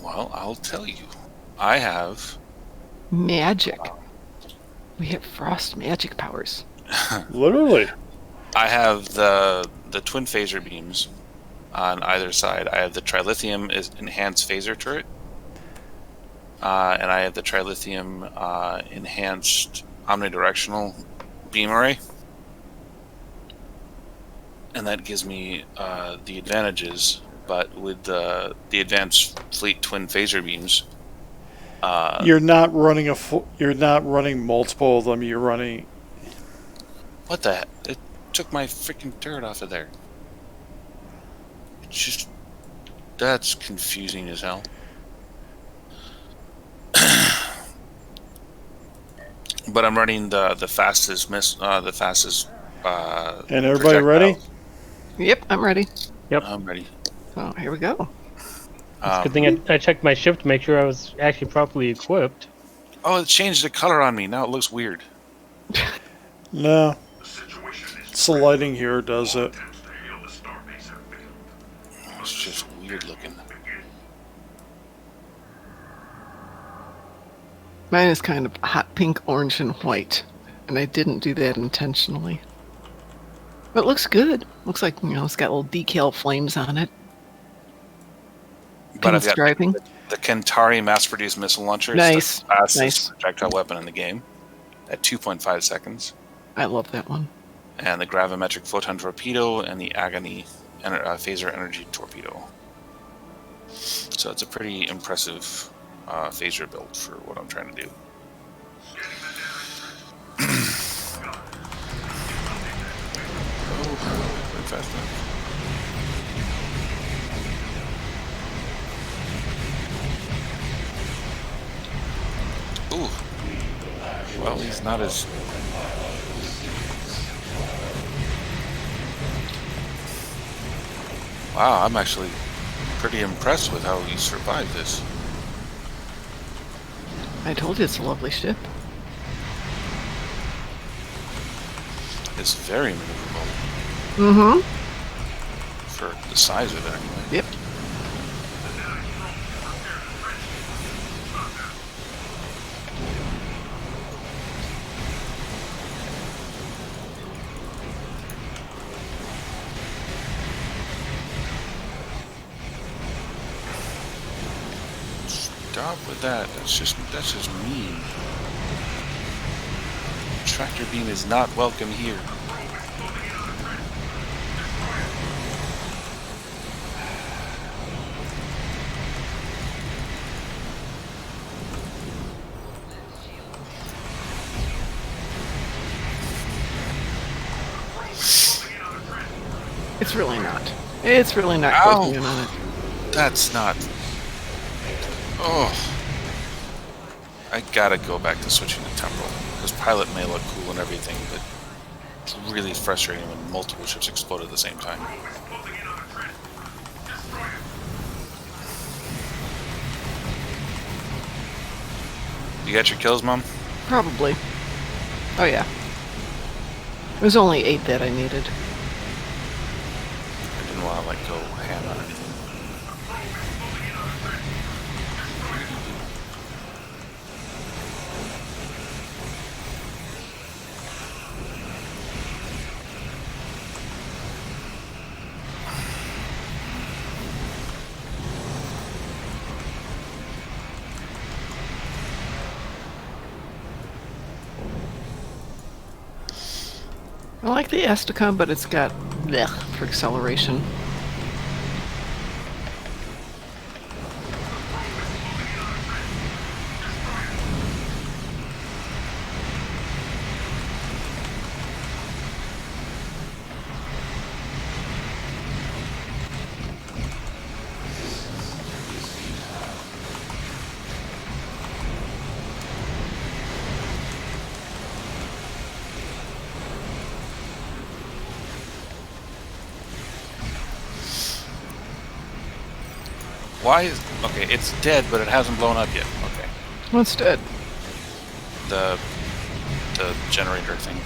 Speaker 3: Well, I'll tell you. I have...
Speaker 2: Magic. We have frost magic powers.
Speaker 1: Literally.
Speaker 3: I have the twin phaser beams on either side. I have the trilithium enhanced phaser turret. And I have the trilithium enhanced omnidirectional beam array. And that gives me the advantages, but with the advanced fleet twin phaser beams,
Speaker 1: You're not running you're not running multiple of them. You're running.
Speaker 3: what the heck? It took my freaking turret off of there. It's just, that's confusing as hell. But I'm running the fastest
Speaker 1: And everybody ready?
Speaker 3: projectiles.
Speaker 2: Yep, I'm ready.
Speaker 4: Yep.
Speaker 3: I'm ready.
Speaker 2: Oh, here we go.
Speaker 4: Good thing I checked my ship to make sure I was actually properly equipped.
Speaker 3: Oh, it changed the color on me. Now it looks weird.
Speaker 1: No. It's the lighting here does it.
Speaker 3: It's just weird looking.
Speaker 2: Mine is kind of hot pink, orange, and white, and I didn't do that intentionally. But it looks good. Looks like, it's got little decal flames on it.
Speaker 3: But I've got
Speaker 2: Pinstriping.
Speaker 3: the Kentari mass-produced missile launcher.
Speaker 2: Nice,
Speaker 3: It's the fastest
Speaker 2: nice.
Speaker 3: projectile weapon in the game at 2.5 seconds.
Speaker 2: I love that one.
Speaker 3: And the gravimetric photon torpedo and the agony phaser energy torpedo. So it's a pretty impressive phaser build for what I'm trying to do. Very fast now. Ooh. Well, he's not as... Wow, I'm actually pretty impressed with how he survived this.
Speaker 2: I told you it's a lovely ship.
Speaker 3: It's very maneuverable
Speaker 2: Mm-hmm.
Speaker 3: for the size of it anyway.
Speaker 2: Yep.
Speaker 3: Stop with that. That's just mean. Tractor beam is not welcome here.
Speaker 2: It's really not. It's really not
Speaker 3: Ow.
Speaker 2: closing in on it.
Speaker 3: That's not... Oh. I gotta go back to switching to temporal. Because pilot may look cool and everything, but it's really frustrating when multiple ships explode at the same time. You got your kills, Mom?
Speaker 2: Probably. Oh, yeah. It was only 8 that I needed.
Speaker 3: I didn't want to like go ham on anything.
Speaker 2: I like the Estica, but it's got blech for acceleration.
Speaker 3: Why is okay? It's dead, but it hasn't blown up yet. Okay,
Speaker 2: What's dead?
Speaker 3: the generator thing.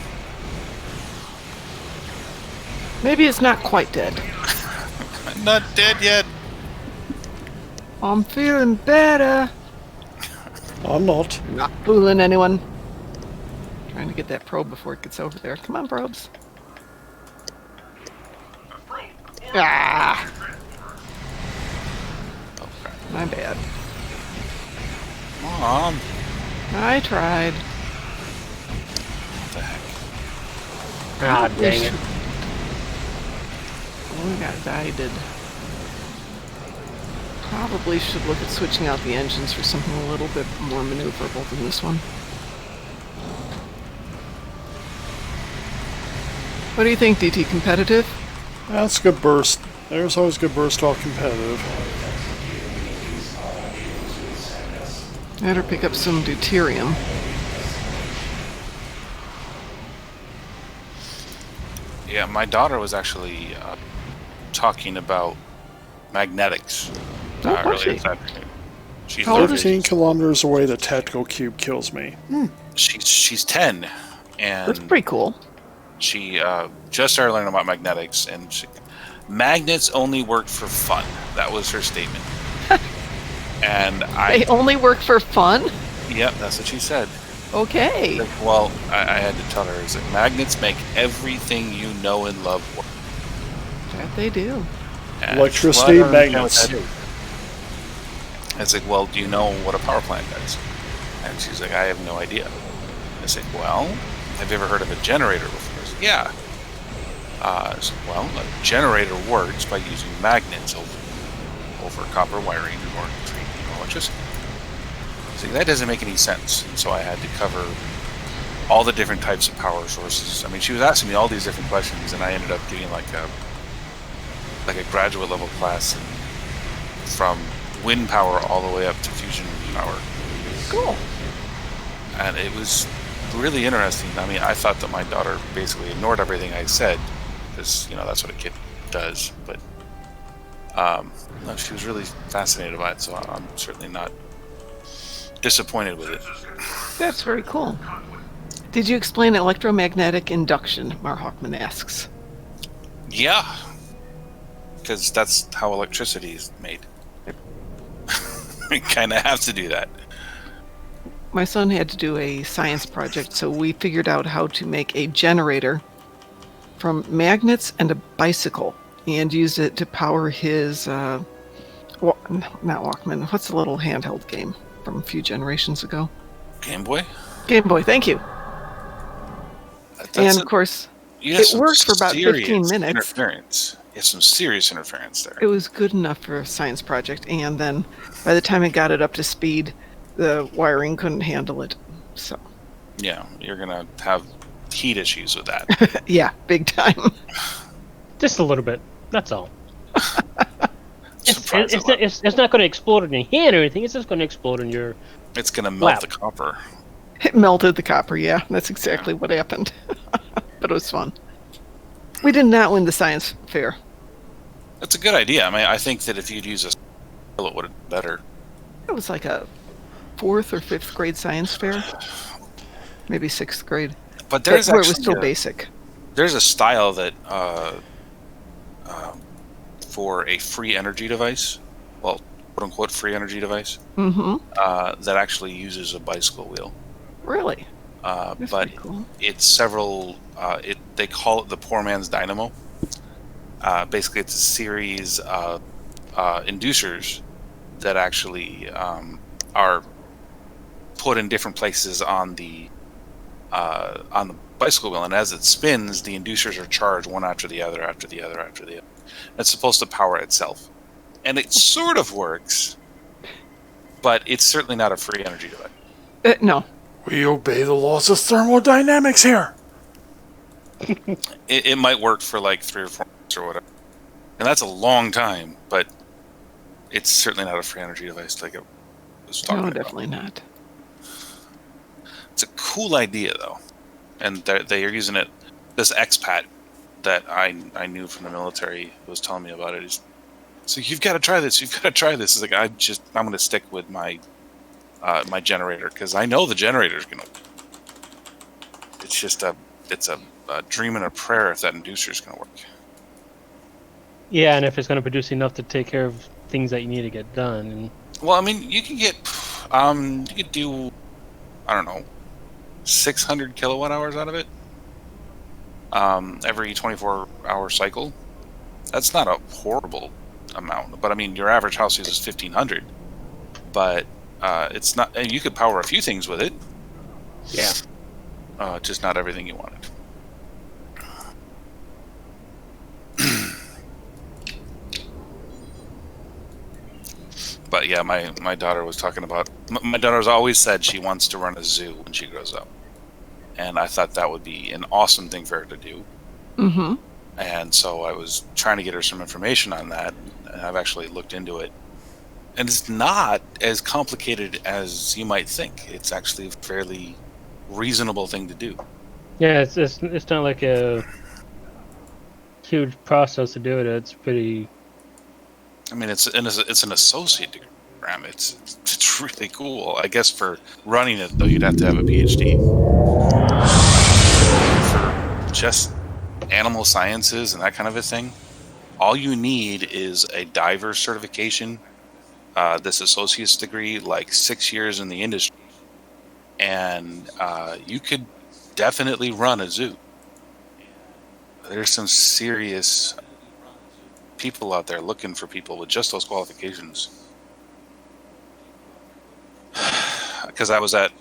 Speaker 2: Maybe it's not quite dead.
Speaker 3: Not dead yet.
Speaker 2: I'm feeling better.
Speaker 1: I'm not.
Speaker 2: Not fooling anyone. Trying to get that probe before it gets over there. Come on, probes. Ah!
Speaker 3: Oh crap!
Speaker 2: My bad.
Speaker 3: Mom,
Speaker 2: I tried.
Speaker 3: what the heck?
Speaker 4: Ah, dang it.
Speaker 2: Oh, we got guided. Probably should look at switching out the engines for something a little bit more maneuverable than this one. What do you think, DT? Competitive?
Speaker 1: That's a good burst. There's always a good burst while competitive.
Speaker 2: Better pick up some deuterium.
Speaker 3: Yeah, my daughter was actually talking about magnetics
Speaker 2: Oh, was
Speaker 3: earlier
Speaker 2: she?
Speaker 3: this afternoon. She's
Speaker 2: How old is
Speaker 1: 13 kilometers away, the tactical cube kills me.
Speaker 3: she's 10, and
Speaker 2: That's pretty cool.
Speaker 3: she just started learning about magnetics, and magnets only work for fun. That was her statement. And
Speaker 2: They only work for fun?
Speaker 3: yep, that's what she said.
Speaker 2: Okay.
Speaker 3: Well, I had to tell her, is that magnets make everything you know and love work.
Speaker 2: That they do.
Speaker 3: And
Speaker 1: Electricity,
Speaker 3: I don't understand what
Speaker 1: magnets.
Speaker 3: that is. I was like, well, do you know what a power plant does? And she's like, I have no idea. I said, well, have you ever heard of a generator before? I said, yeah. I said, well, a generator works by using magnets over copper wiring or treating electricity. See, that doesn't make any sense. And so I had to cover all the different types of power sources. I mean, she was asking me all these different questions, and I ended up getting like a graduate level class from wind power all the way up to fusion power.
Speaker 2: Cool.
Speaker 3: And it was really interesting. I mean, I thought that my daughter basically ignored everything I said because, you know, that's what a kid does. But no, she was really fascinated by it, so I'm certainly not disappointed with it.
Speaker 2: That's very cool. Did you explain electromagnetic induction? Mar Hockman asks.
Speaker 3: Yeah, because that's how electricity is made. We kind of have to do that.
Speaker 2: My son had to do a science project, so we figured out how to make a generator from magnets and a bicycle and used it to power his, not Walkman, what's the little handheld game from a few generations ago?
Speaker 3: Game Boy?
Speaker 2: Game Boy, thank you.
Speaker 3: That's
Speaker 2: And of course,
Speaker 3: you have
Speaker 2: it
Speaker 3: some
Speaker 2: worked for about 15
Speaker 3: serious
Speaker 2: minutes.
Speaker 3: Interference. You have some serious interference there.
Speaker 2: It was good enough for a science project, and then by the time it got it up to speed, the wiring couldn't handle it. So,
Speaker 3: Yeah, you're gonna have heat issues with that.
Speaker 2: yeah, big time.
Speaker 4: Just a little bit. That's all.
Speaker 3: Surprise
Speaker 4: It's
Speaker 3: alert.
Speaker 4: it's not going to explode in your hand or anything. It's just going to explode in your.
Speaker 3: It's gonna melt
Speaker 4: Lap.
Speaker 3: the copper.
Speaker 2: It melted the copper, yeah. That's exactly what happened. But it was fun. We did not win the science fair.
Speaker 3: That's a good idea. I mean, I think that if you'd use a it would have been better.
Speaker 2: It was like a 4th or 5th grade science fair. Maybe 6th grade.
Speaker 3: But there's
Speaker 2: Where it was
Speaker 3: actually
Speaker 2: still
Speaker 3: a-
Speaker 2: basic.
Speaker 3: there's a style that for a free energy device, well, quote unquote free energy device, that actually uses a bicycle wheel.
Speaker 2: Really? That's
Speaker 3: But
Speaker 2: pretty cool.
Speaker 3: it's several. They call it the poor man's dynamo. Basically, it's a series of inducers that actually are put in different places on the bicycle wheel, and as it spins, the inducers are charged one after the other, after the other, after the other. It's supposed to power itself, and it sort of works, but it's certainly not a free energy device.
Speaker 2: No.
Speaker 1: We obey the laws of thermodynamics here.
Speaker 3: It might work for like 3 or 4 months or whatever, and that's a long time, but it's certainly not a free energy device like it was talking
Speaker 2: No,
Speaker 3: about.
Speaker 2: definitely not.
Speaker 3: It's a cool idea, though, and they are using it. This expat that I knew from the military was telling me about it. So you've got to try this. You've got to try this. It's like I'm going to stick with my my generator because I know the generator is going to. It's just a dream and a prayer if that inducer is going to work.
Speaker 4: Yeah, and if it's going to produce enough to take care of things that you need to get done. And
Speaker 3: Well, I mean, you can get you could do, I don't know, 600 kilowatt hours out of it. Every 24-hour cycle. That's not a horrible amount, but I mean, your average house uses 1,500. But it's not, and you could power a few things with it.
Speaker 4: yeah,
Speaker 3: Just not everything you wanted. But yeah, my daughter was talking about. My daughter's always said she wants to run a zoo when she grows up, and I thought that would be an awesome thing for her to do.
Speaker 2: Mm-hmm.
Speaker 3: And so I was trying to get her some information on that, and I've actually looked into it. And it's not as complicated as you might think. It's actually a fairly reasonable thing to do.
Speaker 4: yeah, it's not like a huge process to do it. It's pretty.
Speaker 3: I mean, it's an associate degree program. It's really cool. I guess for running it, though, you'd have to have a PhD. For just animal sciences and that kind of a thing, all you need is a diver certification, this associate's degree, like 6 years in the industry, and you could definitely run a zoo. There's some serious people out there looking for people with just those qualifications. Because I was up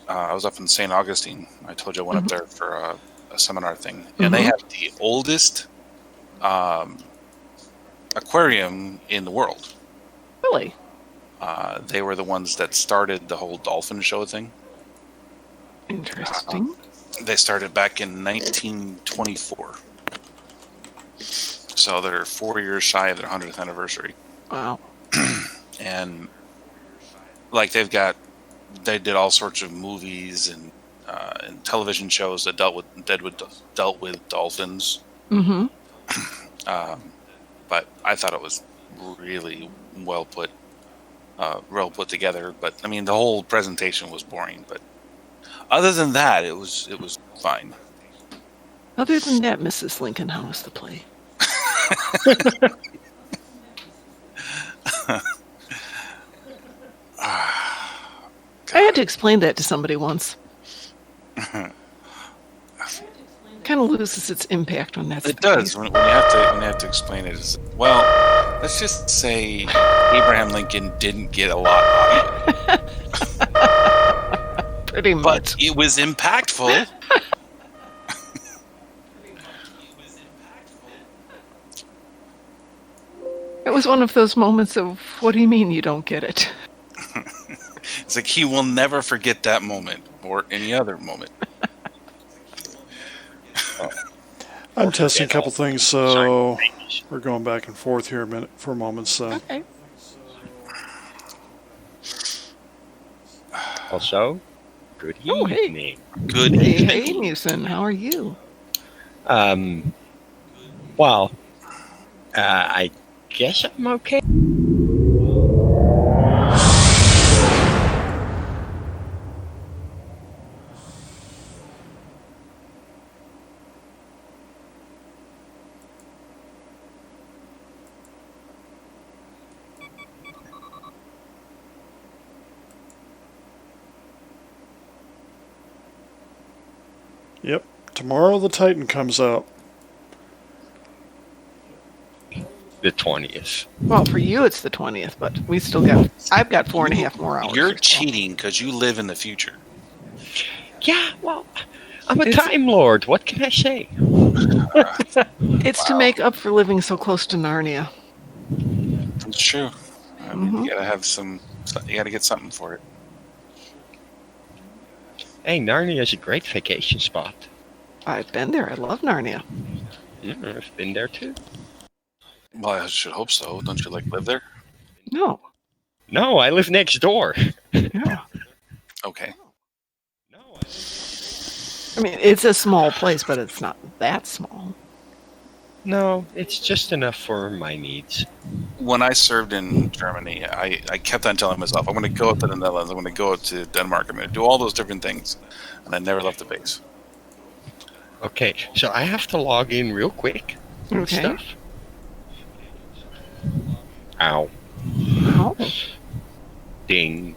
Speaker 3: in St. Augustine. I told you I went up there for a seminar thing, and they have the oldest aquarium in the world.
Speaker 2: Really?
Speaker 3: They were the ones that started the whole dolphin show thing.
Speaker 2: Interesting.
Speaker 3: They started back in 1924. So they're 4 years shy of their 100th anniversary.
Speaker 2: Wow.
Speaker 3: And like they did all sorts of movies and television shows that dealt with dolphins.
Speaker 2: Mm-hmm.
Speaker 3: But I thought it was really well put together. But I mean, the whole presentation was boring. But other than that, it was fine.
Speaker 2: Other than that, Mrs. Lincoln, how was the play? I had to explain that to somebody once. Kind of loses its impact when that's
Speaker 3: It
Speaker 2: the
Speaker 3: does
Speaker 2: case.
Speaker 3: when you have to explain it. Well, let's just say Abraham Lincoln didn't get a lot out of it,
Speaker 2: Pretty much.
Speaker 3: but it was impactful.
Speaker 2: It was one of those moments of, what do you mean you don't get it?
Speaker 3: It's like he will never forget that moment or any other moment.
Speaker 1: I'm testing a couple things, so we're going back and forth here for a moment. So
Speaker 2: Okay.
Speaker 5: Also, good
Speaker 2: Oh, hey.
Speaker 5: evening.
Speaker 3: Good
Speaker 2: Hey,
Speaker 3: evening.
Speaker 2: hey, Newson, how are you?
Speaker 5: Well, I guess I'm okay.
Speaker 1: Yep. Tomorrow the Titan comes out.
Speaker 5: The 20th.
Speaker 2: Well, for you it's the 20th, but we still got. I've got 4.5 more hours.
Speaker 3: You're
Speaker 2: or so.
Speaker 3: cheating because you live in the future.
Speaker 5: Yeah, well, I'm a
Speaker 2: It's-
Speaker 5: Time Lord. What can I say?
Speaker 2: It's to make up for living so close to Narnia.
Speaker 3: It's true. I mean, you gotta have some. You gotta get something for it.
Speaker 5: Hey, Narnia is a great vacation spot.
Speaker 2: I've been there. I love Narnia.
Speaker 5: Yeah, I've been there too.
Speaker 3: Well, I should hope so. Don't you like live there?
Speaker 2: No.
Speaker 5: No, I live next door.
Speaker 2: Yeah.
Speaker 3: Okay.
Speaker 5: No,
Speaker 2: I mean, it's a small place, but it's not that small.
Speaker 5: no, it's just enough for my needs.
Speaker 3: When I served in Germany, I kept on telling myself, I'm going to go up to the Netherlands, I'm going to go up to Denmark, I'm going to do all those different things. And I never left the base.
Speaker 5: Okay, so I have to log in real quick. And
Speaker 2: Okay.
Speaker 5: Stuff. Ow.
Speaker 2: Oh.
Speaker 5: Ding.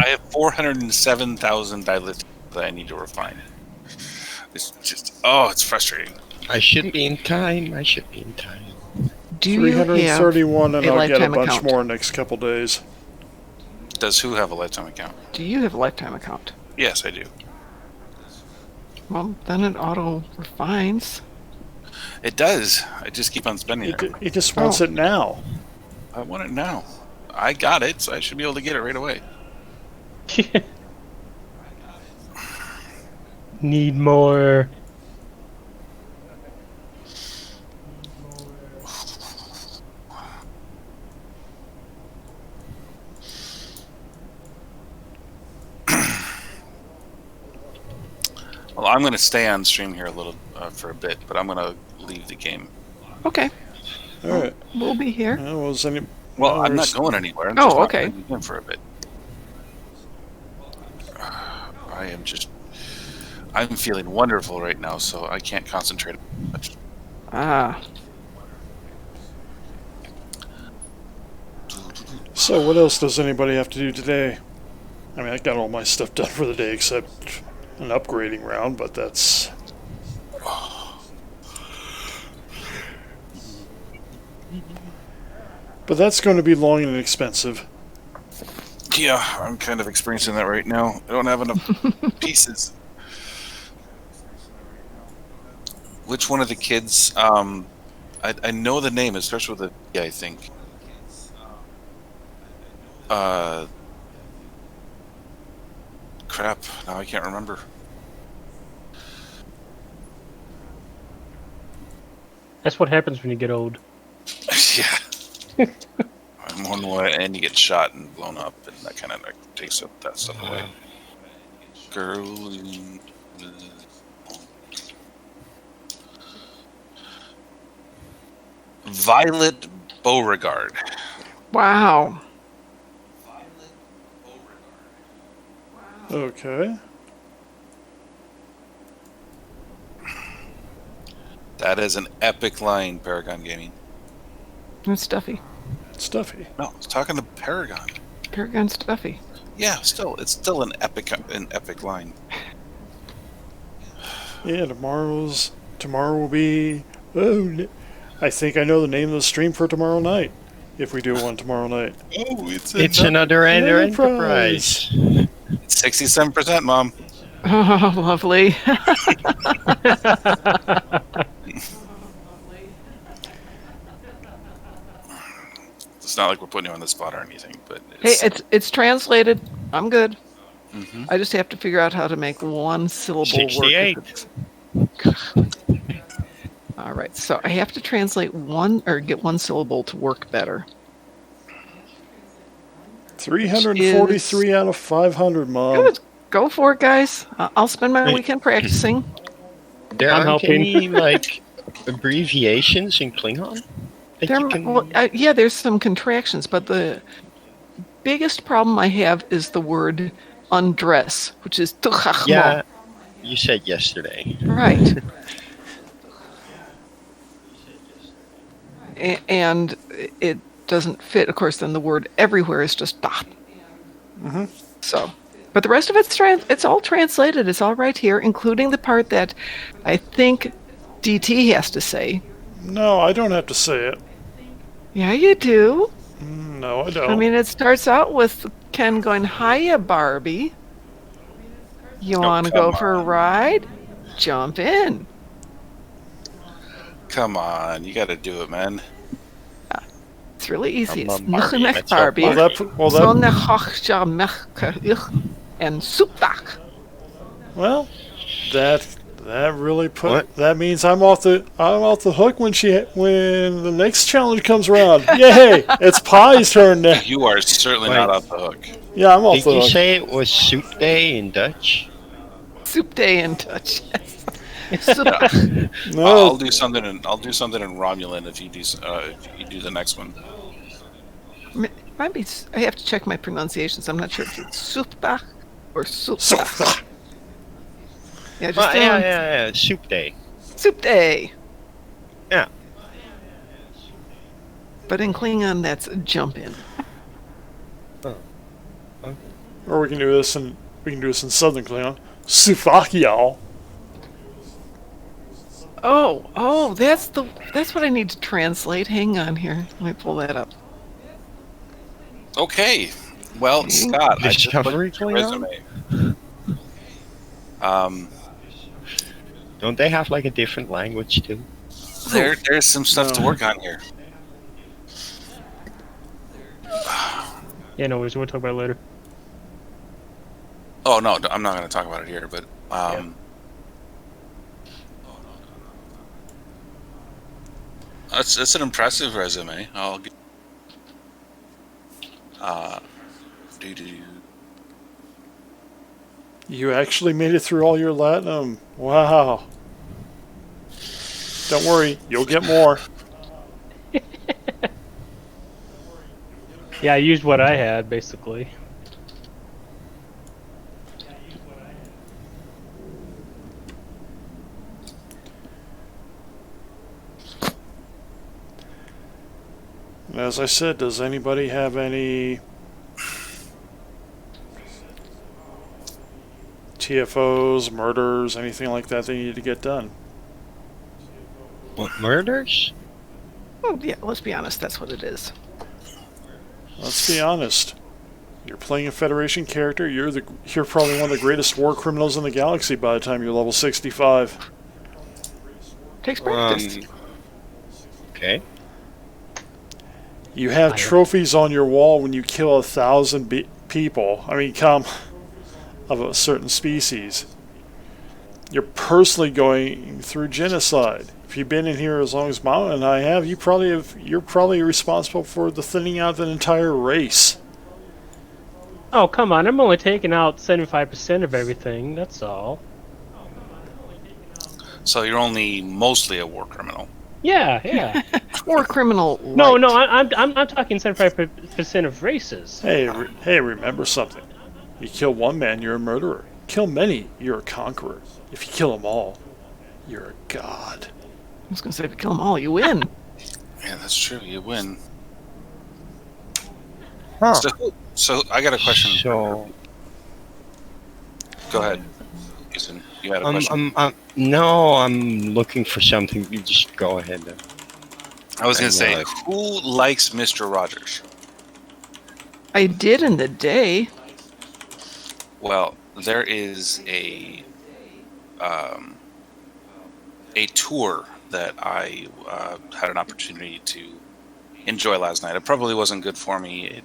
Speaker 3: I have 407,000 dilithium that I need to refine. It's just, it's frustrating.
Speaker 5: I should be in time. I should be in time.
Speaker 2: Do you have
Speaker 1: 331, and
Speaker 2: a
Speaker 1: I'll get a
Speaker 2: lifetime
Speaker 1: bunch
Speaker 2: account?
Speaker 1: more next couple days.
Speaker 3: Does who have a lifetime account?
Speaker 2: Do you have a lifetime account?
Speaker 3: Yes, I do.
Speaker 2: Well, then it auto refines.
Speaker 3: It does. I just keep on spending it.
Speaker 1: He just wants it now.
Speaker 3: I want it now. I got it, so I should be able to get it right away.
Speaker 4: Need more.
Speaker 3: Well, I'm going to stay on stream here a little for a bit, but I'm going to leave the game.
Speaker 2: Okay.
Speaker 1: All right.
Speaker 2: We'll be here.
Speaker 3: Well, I'm not going anywhere. I'm
Speaker 2: Oh,
Speaker 3: just not
Speaker 2: okay.
Speaker 3: playing the game for a bit. I'm feeling wonderful right now, so I can't concentrate much.
Speaker 2: Ah.
Speaker 1: So what else does anybody have to do today? I mean, I got all my stuff done for the day except an upgrading round, but that's... But that's going to be long and expensive.
Speaker 3: Yeah, I'm kind of experiencing that right now. I don't have enough pieces. Which one of the kids? I know the name. It starts with a D, I think. Crap. Now I can't remember.
Speaker 4: That's what happens when you get old.
Speaker 3: Yeah. I'm on way, and you get shot and blown up, and that kind of takes up that stuff away. Girl. Violet Beauregard.
Speaker 2: Wow.
Speaker 1: Okay.
Speaker 3: That is an epic line, Paragon Gaming.
Speaker 2: It's stuffy.
Speaker 1: Stuffy.
Speaker 3: No, I was talking to Paragon.
Speaker 2: Paragon stuffy.
Speaker 3: Yeah, it's still an epic line.
Speaker 1: Yeah, tomorrow will be... I think I know the name of the stream for tomorrow night. If we do one tomorrow night.
Speaker 3: Oh,
Speaker 5: It's another enterprise.
Speaker 3: 67%, Mom.
Speaker 2: Oh, lovely.
Speaker 3: It's not like we're putting you on the spot or anything, but
Speaker 2: Hey, it's translated. I'm good.
Speaker 3: Mhm.
Speaker 2: I just have to figure out how to make one syllable
Speaker 5: 68.
Speaker 2: work. All right, so I have to translate get one syllable to work better.
Speaker 1: 343 out of 500, Mom.
Speaker 2: Good. Go for it, guys. I'll spend my weekend practicing.
Speaker 5: There
Speaker 4: I'm
Speaker 5: aren't
Speaker 4: helping.
Speaker 5: any abbreviations in Klingon that you can.
Speaker 2: Yeah, there's some contractions, but the biggest problem I have is the word undress, which is tuchachmo.
Speaker 5: Yeah, you said yesterday.
Speaker 2: Right. And it doesn't fit. Of course, then the word everywhere is just dot.
Speaker 1: Mm-hmm.
Speaker 2: So But the rest of it's all translated. It's all right here, including the part that I think DT has to say.
Speaker 1: No, I don't have to say it.
Speaker 2: Yeah, you do.
Speaker 1: No, I don't.
Speaker 2: I mean, it starts out with Ken going, "Hiya, Barbie. You want to
Speaker 3: come
Speaker 2: go for a
Speaker 3: on.
Speaker 2: ride? Jump in."
Speaker 3: Come on, you got to do it, man.
Speaker 2: It's really easy. It's
Speaker 5: Barbie,
Speaker 2: "Nuchenech
Speaker 5: let's go
Speaker 2: Barbie.
Speaker 5: Barbie.
Speaker 2: And soepdag."
Speaker 1: Well, that really
Speaker 5: What?
Speaker 1: that means I'm off the hook when the next challenge comes around. Yay! It's Pie's turn now.
Speaker 3: You are certainly
Speaker 5: Wait.
Speaker 3: not off the hook.
Speaker 1: Yeah, I'm off
Speaker 5: Did
Speaker 1: the
Speaker 5: you
Speaker 1: hook.
Speaker 5: say it was soup day in Dutch?
Speaker 2: Soup day in Dutch. Soepdag.
Speaker 1: No,
Speaker 3: I'll do something in Romulan if you do the next one.
Speaker 2: Might be. I have to check my pronunciations. I'm not sure if it's soepdag or soepdag. Yeah, just
Speaker 5: Yeah. Soup day.
Speaker 2: soup day.
Speaker 5: Yeah.
Speaker 2: But in Klingon, that's jump in.
Speaker 1: or we can do this in Southern Klingon. Sufakial.
Speaker 2: Oh, that's what I need to translate. Hang on here. Let me pull that up.
Speaker 3: Okay. Well, Scott, I just looked
Speaker 5: Discovery
Speaker 3: at your
Speaker 5: Klingon?
Speaker 3: resume.
Speaker 5: Don't they have like a different language too?
Speaker 3: There's some stuff to
Speaker 1: No.
Speaker 3: work on here.
Speaker 4: Yeah, no worries. We'll talk about it later.
Speaker 3: Oh no, I'm not going to talk about it here, but it's an impressive resume. I'll get. Do.
Speaker 1: You actually made it through all your Latinum. Wow. Don't worry, you'll get more.
Speaker 4: Yeah, I used what I had basically.
Speaker 1: As I said, does anybody have any TFOs, murders, anything like that they need to get done?
Speaker 5: What, murders?
Speaker 2: Oh, yeah, let's be honest. That's what it is.
Speaker 1: Let's be honest. You're playing a Federation character. You're probably one of the greatest war criminals in the galaxy by the time you're level 65.
Speaker 2: Takes practice.
Speaker 5: Okay.
Speaker 1: You have trophies on your wall when you kill 1,000 people. I mean, of a certain species. You're personally going through genocide. If you've been in here as long as Mama and I have, you're probably responsible for the thinning out of an entire race.
Speaker 4: Oh, come on. I'm only taking out 75% of everything. That's all.
Speaker 3: So you're only mostly a war criminal.
Speaker 4: Yeah.
Speaker 2: Or criminal.
Speaker 4: No,
Speaker 2: light.
Speaker 4: I'm talking 75% of races.
Speaker 1: Hey, remember something. You kill one man, you're a murderer. Kill many, you're a conqueror. If you kill them all, you're a god.
Speaker 2: I was going to say, if you kill them all, you win.
Speaker 3: Yeah, that's true. You win.
Speaker 5: Huh.
Speaker 3: So I got a question.
Speaker 5: So
Speaker 3: Go ahead, Jason. You had a question.
Speaker 5: no, I'm looking for something. You just go ahead then.
Speaker 3: I was going to say, who likes Mr. Rogers?
Speaker 2: I did in the day.
Speaker 3: Well, there is a tour that I had an opportunity to enjoy last night. It probably wasn't good for me. It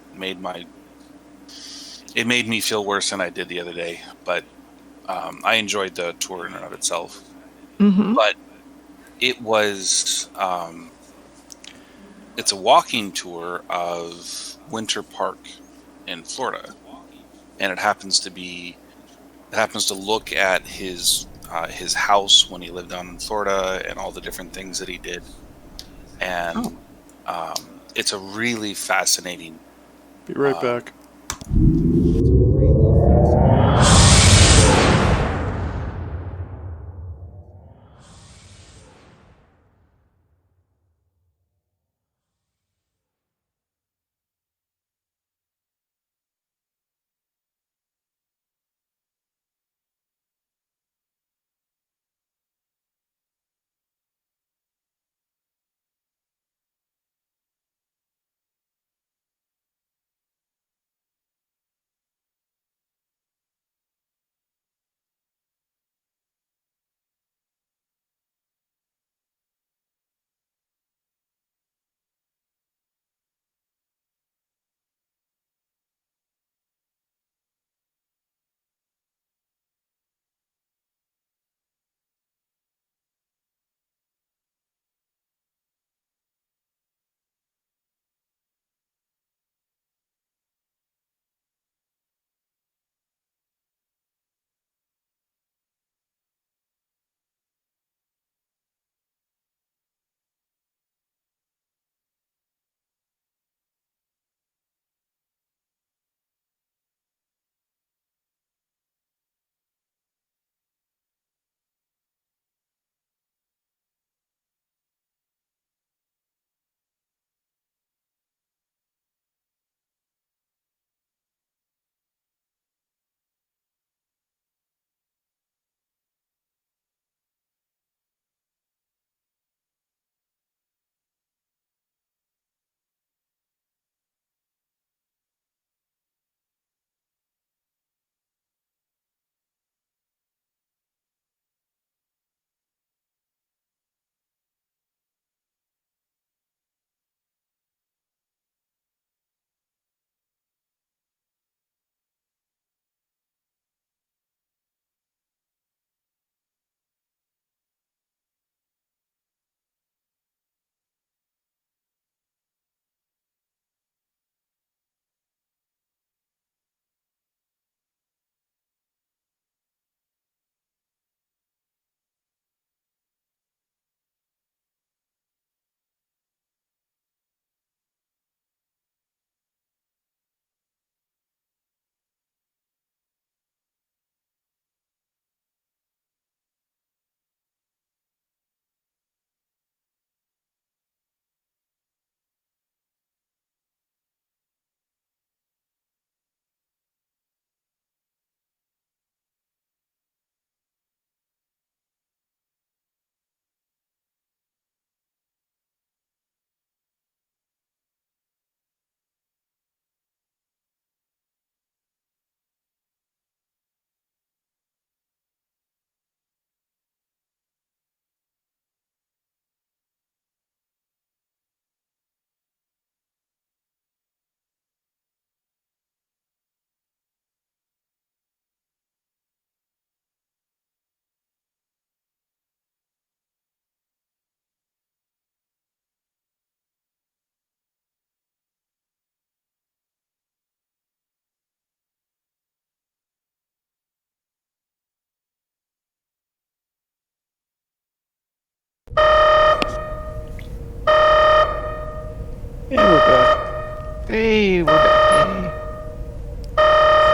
Speaker 3: made me feel worse than I did the other day. But I enjoyed the tour in and of itself.
Speaker 2: Mm-hmm.
Speaker 3: But it was it's a walking tour of Winter Park in Florida, and it happens to look at his house when he lived down in Florida and all the different things that he did, and it's a really fascinating.
Speaker 1: Be right back. And we're back.
Speaker 2: Hey, we're back. Hey.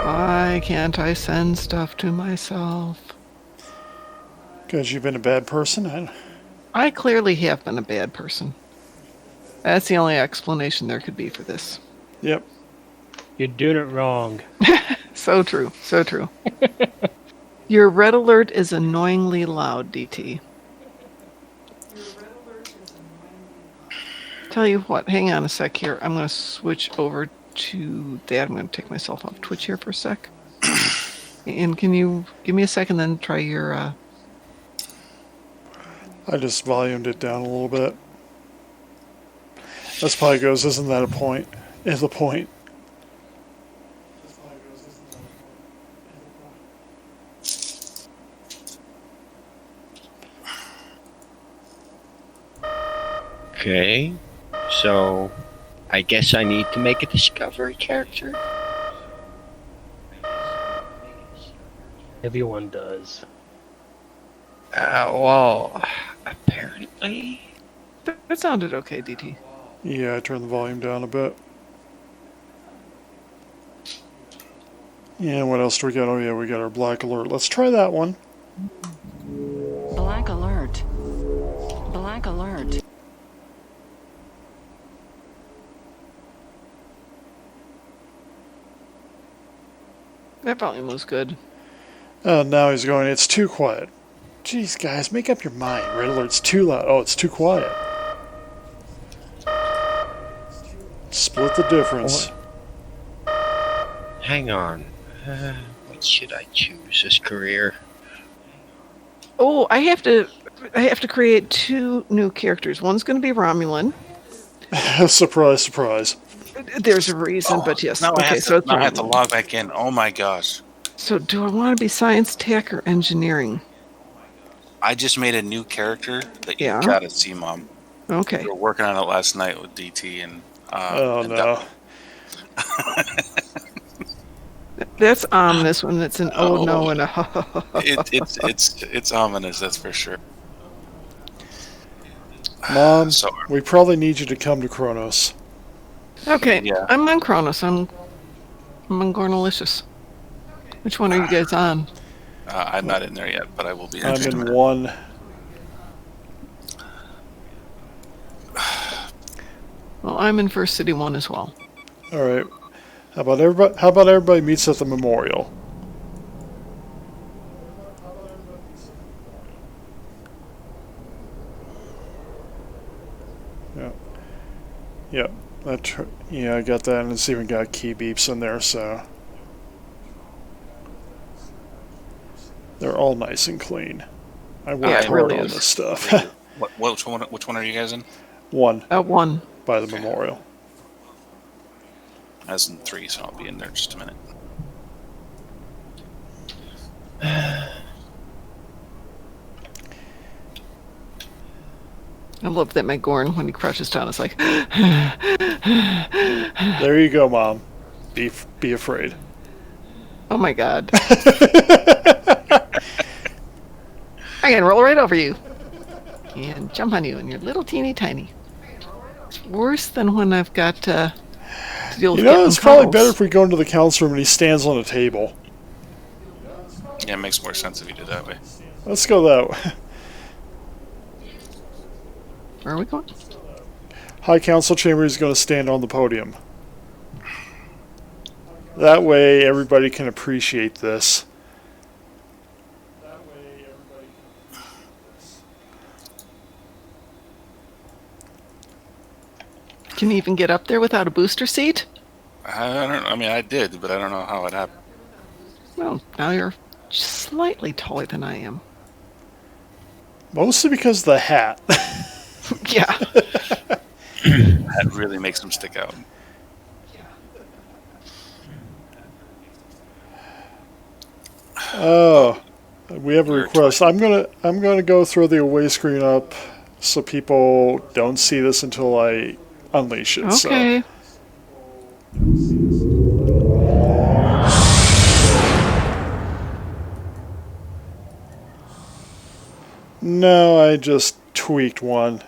Speaker 2: Why can't I send stuff to myself?
Speaker 1: Because you've been a bad person?
Speaker 2: I clearly have been a bad person. That's the only explanation there could be for this.
Speaker 1: Yep.
Speaker 4: You're doing it wrong.
Speaker 2: So true. So true. Your red alert is annoyingly loud, DT. Tell you what, hang on a sec here. I'm going to switch over to that. I'm going to take myself off Twitch here for a sec. And can you give me a second, then try your...
Speaker 1: I just volumed it down a little bit. That's probably goes, isn't that a point? Is the point.
Speaker 5: Okay. So, I guess I need to make a discovery character.
Speaker 4: Everyone does.
Speaker 5: Well, apparently.
Speaker 2: That sounded okay, DT.
Speaker 1: Yeah, I turned the volume down a bit. Yeah, what else do we got? Oh yeah, we got our black alert. Let's try that one.
Speaker 6: Black alert. Black alert.
Speaker 2: That volume was good.
Speaker 1: Now he's going, it's too quiet. Jeez, guys, make up your mind. Red alert's too loud. Oh, it's too quiet. Split the difference.
Speaker 5: Hang on. What should I choose as career?
Speaker 2: Oh, I have to create 2 new characters. One's going to be Romulan.
Speaker 1: Surprise, surprise.
Speaker 2: There's a reason, but yes.
Speaker 3: Now
Speaker 2: Okay, so it's
Speaker 3: I have to
Speaker 2: Romulan.
Speaker 3: log back in. Oh my gosh.
Speaker 2: So do I want to be science, tech, or engineering?
Speaker 3: I just made a new character that you
Speaker 2: Yeah.
Speaker 3: gotta see, Mom.
Speaker 2: Okay.
Speaker 3: We were working on it last night with DT and
Speaker 1: Oh
Speaker 3: and
Speaker 1: no.
Speaker 2: That's ominous when it's an oh no
Speaker 3: Oh.
Speaker 2: and a
Speaker 3: it's ominous, that's for sure.
Speaker 1: Mom,
Speaker 3: So
Speaker 1: we probably need you to come to Kronos.
Speaker 2: Okay,
Speaker 3: Yeah.
Speaker 2: I'm on Kronos. I'm on Gornalicious. Which one are you guys on?
Speaker 3: I'm not in there yet, but I will be.
Speaker 1: I'm
Speaker 3: just a
Speaker 1: in
Speaker 3: minute.
Speaker 1: 1.
Speaker 2: Well, I'm in First City 1 as well.
Speaker 1: All right. How about everybody meets at the memorial? Yeah. Yep. Yeah, I got that, and it's even got key beeps in there, so they're all nice and clean. I worked
Speaker 2: Yeah, it
Speaker 1: hard
Speaker 2: really
Speaker 1: on
Speaker 2: is.
Speaker 1: this stuff.
Speaker 3: Which one are you guys in?
Speaker 1: 1
Speaker 2: 1.
Speaker 1: by the memorial.
Speaker 3: I was in 3, so I'll be in there in just a minute.
Speaker 2: I love that my Gorn, when he crouches down, is like,
Speaker 1: There you go, Mom. Be afraid.
Speaker 2: oh my god. I can roll right over you and jump on you, and you're little teeny tiny. It's worse than when I've got to deal with
Speaker 1: You know,
Speaker 2: getting
Speaker 1: it's probably better
Speaker 2: cuddles.
Speaker 1: if we go into the council room and he stands on a table.
Speaker 3: Yeah, it makes more sense if you do it that way.
Speaker 1: Let's go that way.
Speaker 2: Where are we going?
Speaker 1: High Council Chamber is going to stand on the podium. That way everybody can appreciate this.
Speaker 2: Can you even get up there without a booster seat?
Speaker 3: I mean, I did, but I don't know how it happened.
Speaker 2: Well, now you're slightly taller than I am.
Speaker 1: Mostly because of the hat.
Speaker 2: Yeah.
Speaker 3: That really makes them stick out.
Speaker 1: Oh, we have a request. I'm gonna go throw the away screen up so people don't see this until I unleash it. So.
Speaker 2: Okay.
Speaker 1: No, I just tweaked one.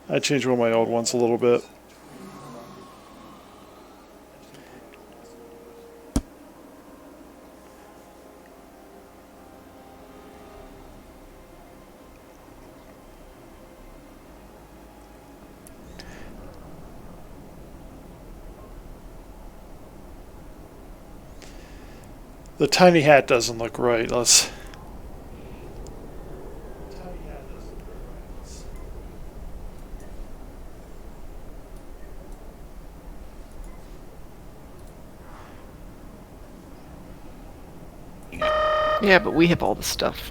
Speaker 1: I changed one of my old ones a little bit. The tiny hat doesn't look right. Let's.
Speaker 2: Yeah, but we have all the stuff.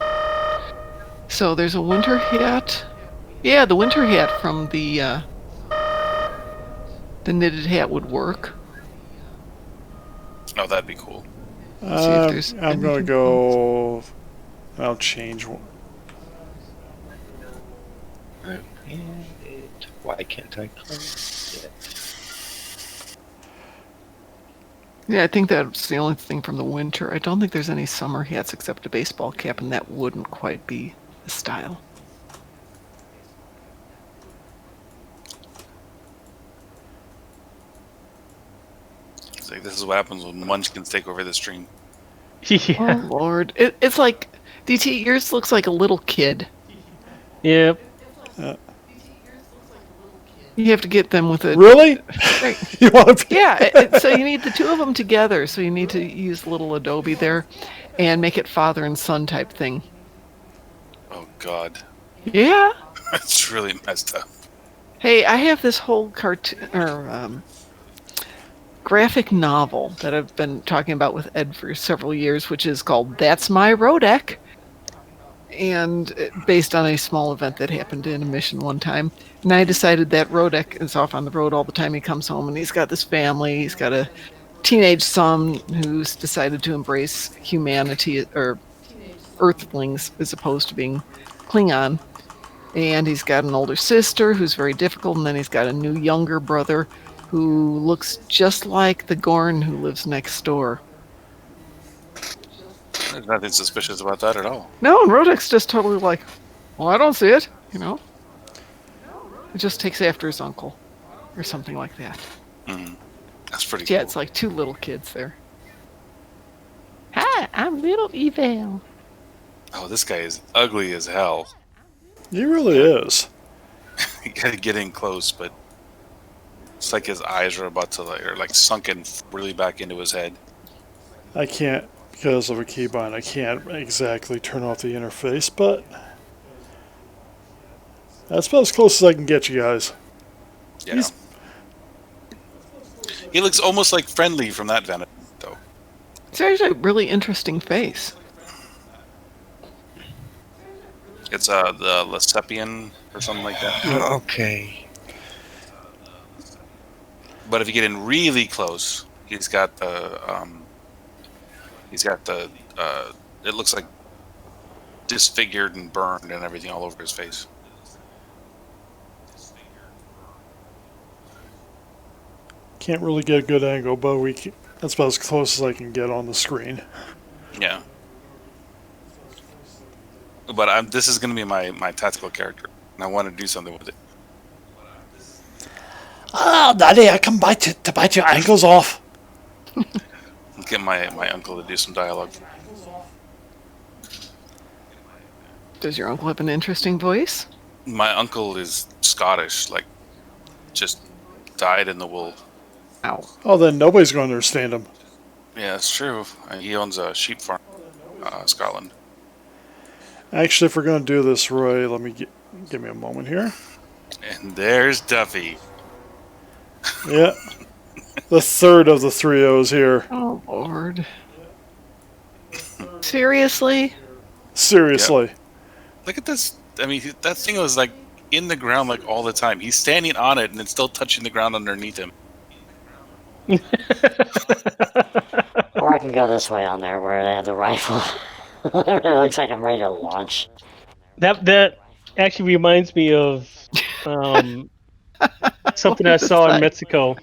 Speaker 2: So there's a winter hat. Yeah, the winter hat from the knitted hat would work.
Speaker 3: Oh, that'd be cool.
Speaker 1: I'm going to go. I'll change one.
Speaker 5: Why can't I close it?
Speaker 2: Yeah, I think that's the only thing from the winter. I don't think there's any summer hats except a baseball cap, and that wouldn't quite be the style.
Speaker 3: It's like, this is what happens when munchkins take over the stream.
Speaker 4: Yeah.
Speaker 2: Oh, Lord. It's like, DT, yours looks like a little kid.
Speaker 4: Yep.
Speaker 2: You have to get them with a...
Speaker 1: Really?
Speaker 2: Right.
Speaker 1: You want to?
Speaker 2: Yeah, so you need the two of them together. So you need to use little Adobe there and make it father and son type thing.
Speaker 3: Oh, God.
Speaker 2: Yeah.
Speaker 3: That's really messed up.
Speaker 2: Hey, I have this whole cartoon or graphic novel that I've been talking about with Ed for several years, which is called That's My Rodek, and based on a small event that happened in a mission one time. And I decided that Rodek is off on the road all the time. He comes home and he's got this family. He's got a teenage son who's decided to embrace humanity or Earthlings as opposed to being Klingon. And he's got an older sister who's very difficult, and then he's got a new younger brother who looks just like the Gorn who lives next door.
Speaker 3: There's nothing suspicious about that at all.
Speaker 2: No, and Rodek's just totally like, well, I don't see it, you know? It just takes after his uncle, or something like that.
Speaker 3: That's pretty
Speaker 2: Yeah,
Speaker 3: cool.
Speaker 2: it's like two little kids there. Hi, I'm little Eval.
Speaker 3: Oh, this guy is ugly as hell.
Speaker 1: He really is.
Speaker 3: You gotta get in close, but it's like his eyes are about to are like sunken really back into his head.
Speaker 1: I can't, because of a keybind, I can't exactly turn off the interface, but that's about as close as I can get you guys.
Speaker 3: Yeah. He looks almost like friendly from that vantage, though.
Speaker 2: It's actually a really interesting face.
Speaker 3: It's the Lesepian or something like that.
Speaker 5: Okay.
Speaker 3: But if you get in really close, he's got the it looks like disfigured and burned and everything all over his face.
Speaker 1: Can't really get a good angle, but that's about as close as I can get on the screen.
Speaker 3: Yeah. But this is going to be my tactical character, and I want to do something with it.
Speaker 1: Ah, Daddy, I come by to bite your ankles off.
Speaker 3: Get my uncle to do some dialogue.
Speaker 2: Does your uncle have an interesting voice?
Speaker 3: My uncle is Scottish, like, just died in the wool.
Speaker 2: Ow.
Speaker 1: Oh, then nobody's going to understand him.
Speaker 3: Yeah, it's true. He owns a sheep farm, Scotland.
Speaker 1: Actually, if we're going to do this, Roy, let me give me a moment here.
Speaker 3: And there's Duffy.
Speaker 1: Yeah. The third of the three O's here.
Speaker 2: Oh, Lord. Seriously?
Speaker 1: Seriously.
Speaker 3: Yep. Look at this. I mean, that thing was like in the ground like all the time. He's standing on it and it's still touching the ground underneath him.
Speaker 7: Or I can go this way on there where they have the rifle. It looks like I'm ready to launch.
Speaker 4: That actually reminds me of something I saw in Mexico.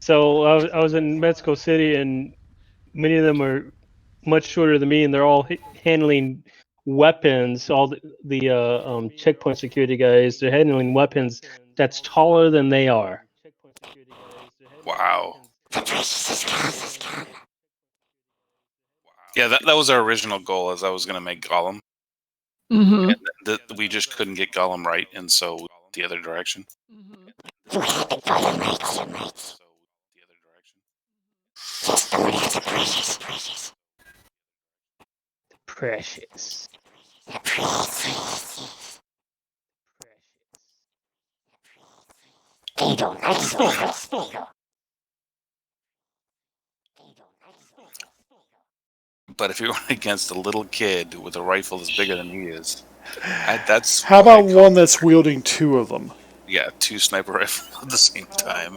Speaker 4: So I was in Mexico City, and many of them are much shorter than me, and they're all handling weapons. All the checkpoint security guys, they're handling weapons that's taller than they are.
Speaker 3: Wow. Yeah, that was our original goal, as I was going to make Gollum.
Speaker 2: Mm-hmm.
Speaker 3: And we just couldn't get Gollum right, and so we went the other direction.
Speaker 7: You have to go to mates. Oh, that's a precious, precious.
Speaker 4: Precious.
Speaker 7: Precious. Eagle, excellent. Spiegel.
Speaker 3: But if you're going against a little kid with a rifle that's bigger than he is, that's
Speaker 1: How
Speaker 3: what I
Speaker 1: about
Speaker 3: call-
Speaker 1: one that's wielding two of them?
Speaker 3: Yeah, 2 sniper rifles at the same time,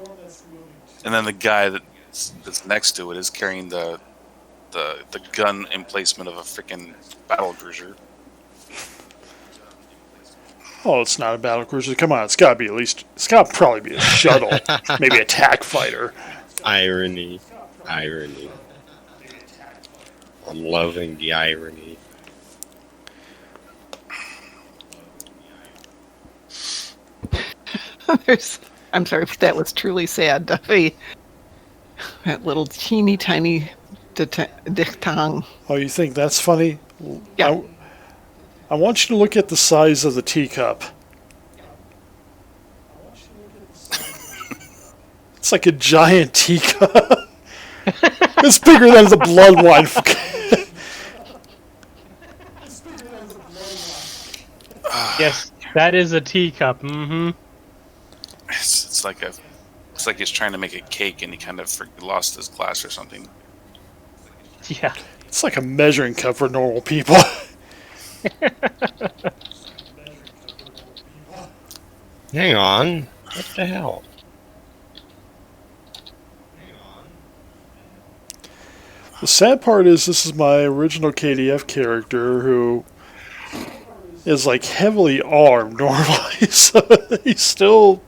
Speaker 3: and then the guy that's next to it is carrying the gun emplacement of a freaking battle cruiser.
Speaker 1: Oh, it's not a battle cruiser. Come on, it's got to be at least. It's got to probably be a shuttle, maybe a TAC fighter.
Speaker 5: Irony. Irony. I'm loving the irony.
Speaker 2: I'm sorry, but that was truly sad, Duffy. That little teeny tiny diphthong.
Speaker 1: Oh, you think that's funny?
Speaker 2: Yeah.
Speaker 1: I want you to look at the size of the teacup. It's like a giant teacup. It's bigger than the blood wine.
Speaker 4: Yes, that is a teacup. Mm-hmm.
Speaker 3: It's like he's trying to make a cake and he kind of lost his glass or something.
Speaker 4: Yeah.
Speaker 1: It's like a measuring cup for normal people.
Speaker 5: Hang on. What the hell?
Speaker 1: The sad part is this is my original KDF character who is like heavily armed normally, so he's still.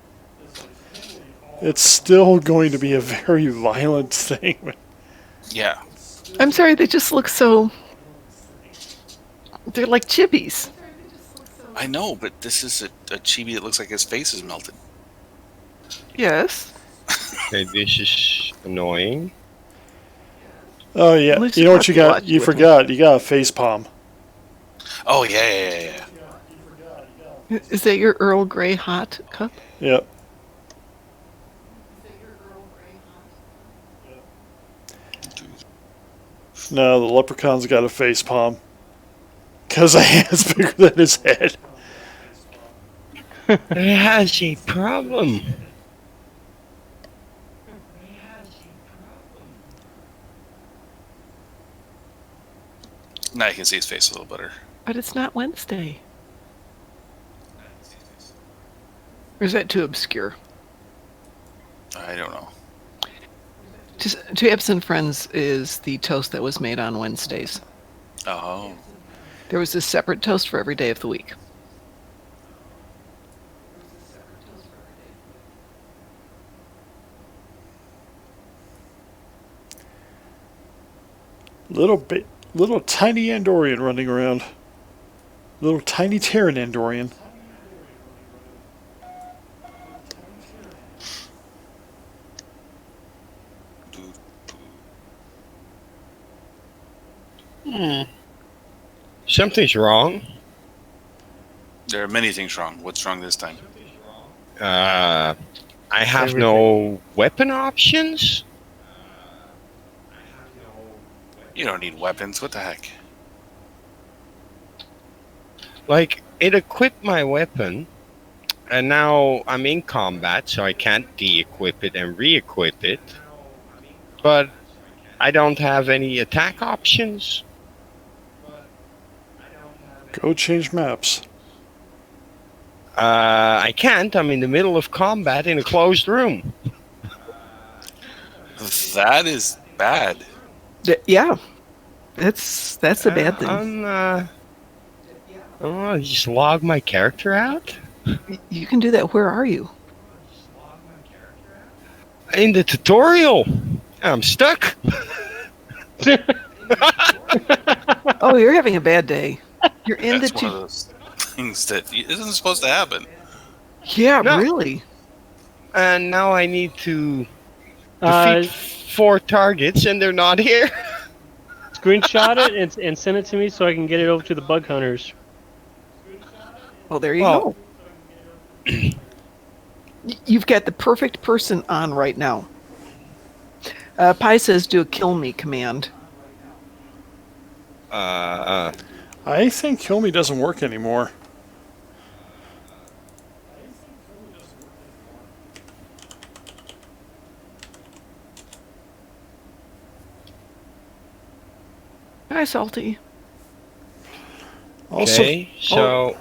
Speaker 1: It's still going to be a very violent thing.
Speaker 3: Yeah.
Speaker 2: I'm sorry, they just look so. They're like chibis.
Speaker 3: I know, but this is a chibi that looks like his face is melted.
Speaker 2: Yes.
Speaker 5: Okay, this is annoying.
Speaker 1: Oh yeah,
Speaker 2: At least
Speaker 1: you know
Speaker 2: you
Speaker 1: what you
Speaker 2: got to
Speaker 1: got?
Speaker 2: watch
Speaker 1: You
Speaker 2: with me.
Speaker 1: forgot. You got a face palm.
Speaker 3: Oh, yeah.
Speaker 2: Is that your Earl Grey hot cup?
Speaker 1: Yep. No, the leprechaun's got a face palm. Because the hand's bigger than his head.
Speaker 5: It has a problem.
Speaker 3: Now you can see his face a little better.
Speaker 2: But it's not Wednesday. Or is that too obscure?
Speaker 3: I don't know.
Speaker 2: To Epson Friends is the toast that was made on Wednesdays.
Speaker 3: Oh.
Speaker 2: There was a separate toast for every day of the week.
Speaker 1: Little tiny Andorian running around. Little tiny Terran Andorian.
Speaker 5: Something's wrong.
Speaker 3: There are many things wrong. What's wrong this time?
Speaker 5: I have no weapon options.
Speaker 3: You don't need weapons. What the heck?
Speaker 5: Like, it equipped my weapon, and now I'm in combat, so I can't de-equip it and re-equip it. But I don't have any attack options.
Speaker 1: Go change maps.
Speaker 5: I can't. I'm in the middle of combat in a closed room.
Speaker 3: That is bad.
Speaker 2: Yeah. That's a bad thing.
Speaker 5: Oh, just log my character out?
Speaker 2: You can do that. Where are you?
Speaker 5: In the tutorial. I'm stuck.
Speaker 2: Oh, you're having a bad day. You're in
Speaker 3: That's
Speaker 2: the
Speaker 3: one of those things that isn't supposed to happen.
Speaker 2: Yeah,
Speaker 5: No.
Speaker 2: really.
Speaker 5: And now I need to
Speaker 4: Uh,
Speaker 5: defeat 4 targets, and they're not here.
Speaker 4: Screenshot it and send it to me so I can get it over to the bug hunters.
Speaker 2: Well, there you
Speaker 5: Well-
Speaker 2: go. You've got the perfect person on right now. Pi says do a kill me command.
Speaker 1: I think kill me doesn't work anymore.
Speaker 2: Hi, Salty.
Speaker 1: Also,
Speaker 5: Okay, so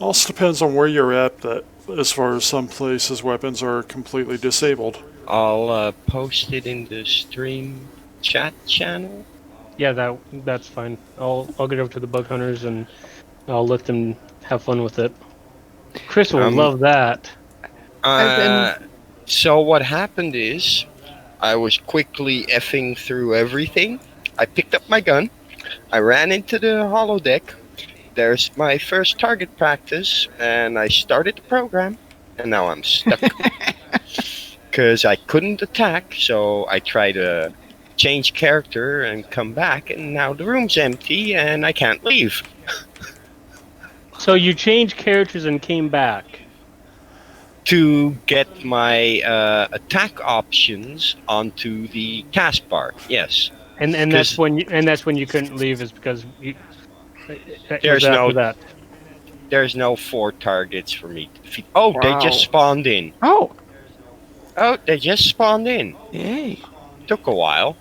Speaker 1: also depends on where you're at. That as far as some places, weapons are completely disabled.
Speaker 5: I'll post it in the stream chat channel.
Speaker 4: Yeah, that's fine. I'll get over to the bug hunters and I'll let them have fun with it. Chris will love that.
Speaker 5: So what happened is, I was quickly effing through everything. I picked up my gun. I ran into the holodeck. There's my first target practice, and I started the program, and now I'm stuck. Because I couldn't attack, so I tried to change character and come back, and now the room's empty, and I can't leave.
Speaker 4: So you changed characters and came back.
Speaker 5: To get my attack options onto the taskbar, yes.
Speaker 4: And that's when you couldn't leave is because
Speaker 5: There's no
Speaker 4: that.
Speaker 5: There's no 4 targets for me to defeat. Oh,
Speaker 2: Wow.
Speaker 5: they just spawned in.
Speaker 2: Oh,
Speaker 5: They just spawned in.
Speaker 2: yay.
Speaker 5: Took a while.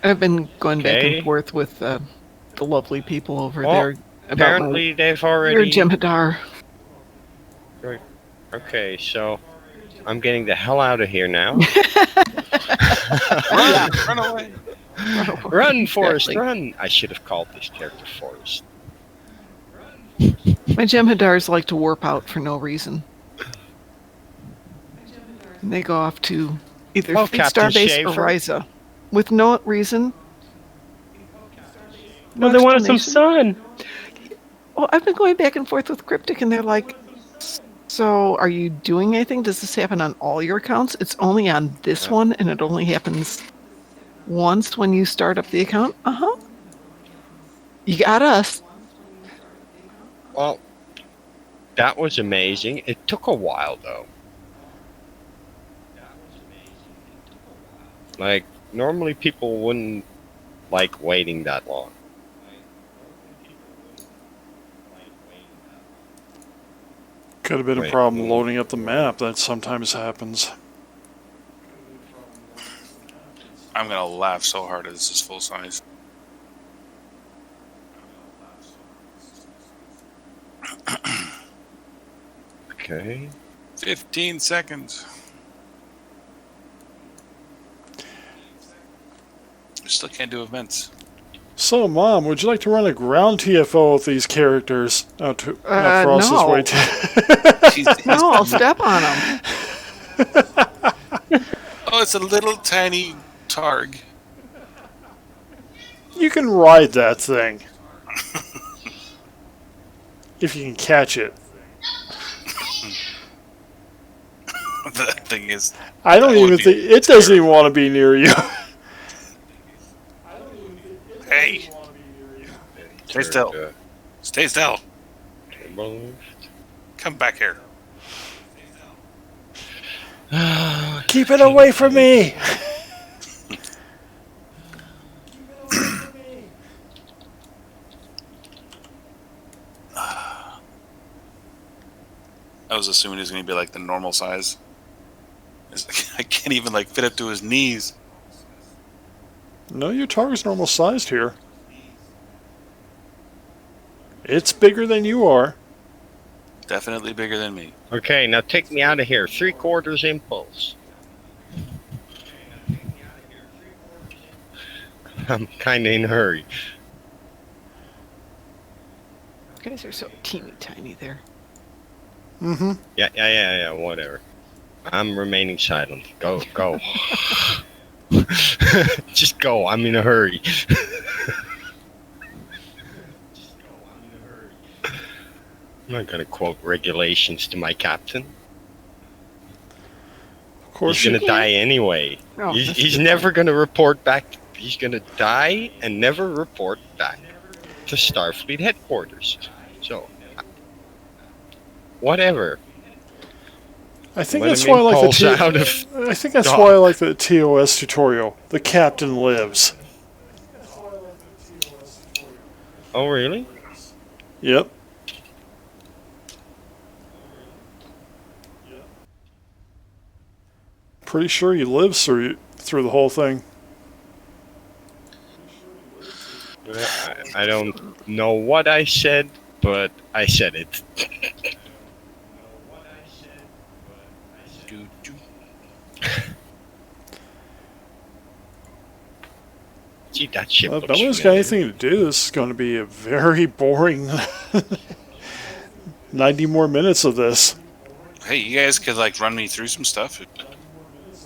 Speaker 2: I've been going back
Speaker 5: Okay.
Speaker 2: and forth with the lovely people over
Speaker 5: Well,
Speaker 2: there.
Speaker 5: Apparently they've
Speaker 2: Your
Speaker 5: already...
Speaker 2: Jem'Hadar.
Speaker 5: Okay, so I'm getting the hell out of here now.
Speaker 3: Run away.
Speaker 5: Run, Forrest,
Speaker 2: Exactly.
Speaker 5: run! I should have called this character Forrest.
Speaker 2: My Jem'Hadars like to warp out for no reason. And they go off to either
Speaker 5: Oh,
Speaker 2: Fleet
Speaker 5: Captain
Speaker 2: Starbase or
Speaker 5: Schaefer.
Speaker 2: Ryza. With no reason.
Speaker 4: No, they wanted some
Speaker 2: explanation.
Speaker 4: sun.
Speaker 2: Well, I've been going back and forth with Cryptic, and they're like, so are you doing anything? Does this happen on all your accounts? It's only on this one, and it only happens once when you start up the account? Uh-huh. You got us.
Speaker 5: Well, that was amazing. It took a while, though. Like, normally people wouldn't like waiting that long.
Speaker 1: Could have been a
Speaker 5: Wait.
Speaker 1: problem loading up the map. That sometimes happens.
Speaker 3: I'm gonna laugh so hard as this is full size.
Speaker 5: Okay.
Speaker 3: 15 seconds. I still can't do events.
Speaker 1: So, Mom, would you like to run a ground TFO with these characters? Frost
Speaker 2: no.
Speaker 1: is way too...
Speaker 2: No, I'll step on them.
Speaker 3: Oh, it's a little tiny targ.
Speaker 1: You can ride that thing. If you can catch it.
Speaker 3: The thing is,
Speaker 1: I don't
Speaker 3: That would
Speaker 1: even
Speaker 3: be
Speaker 1: think... It doesn't even want to be near you.
Speaker 3: hey, stay still. Stay still. Come back here.
Speaker 1: Keep it away from me!
Speaker 3: I was assuming he's going to be like the normal size. I can't even like fit it to his knees.
Speaker 1: No, your target's normal sized here. It's bigger than you are.
Speaker 3: Definitely bigger than me.
Speaker 5: Okay, now take me out of here. 3/4 impulse. I'm kind of in a hurry.
Speaker 2: You guys are so teeny tiny there.
Speaker 1: Mm-hmm.
Speaker 5: Yeah, whatever. I'm remaining silent. Go. Just go. I'm in a hurry. I'm not gonna quote regulations to my captain.
Speaker 1: Of course
Speaker 5: He's gonna
Speaker 1: you...
Speaker 5: die anyway.
Speaker 2: Oh,
Speaker 5: He's never gonna report back. He's gonna die and never report back to Starfleet headquarters. So, whatever.
Speaker 1: I think
Speaker 5: Let
Speaker 1: that's
Speaker 5: him
Speaker 1: why I like
Speaker 5: impulse
Speaker 1: the
Speaker 5: out of
Speaker 1: I think that's
Speaker 5: dock.
Speaker 1: why I like the TOS tutorial. The captain lives.
Speaker 5: Oh, really?
Speaker 1: Yep. Pretty sure he lives through the whole thing.
Speaker 5: I don't know what I said, but I said it. Gee, that ship
Speaker 1: Well, if
Speaker 5: looks
Speaker 1: nobody's got
Speaker 5: familiar.
Speaker 1: anything to do, this is going to be a very boring 90 more minutes of this.
Speaker 3: Hey, you guys could like run me through some stuff.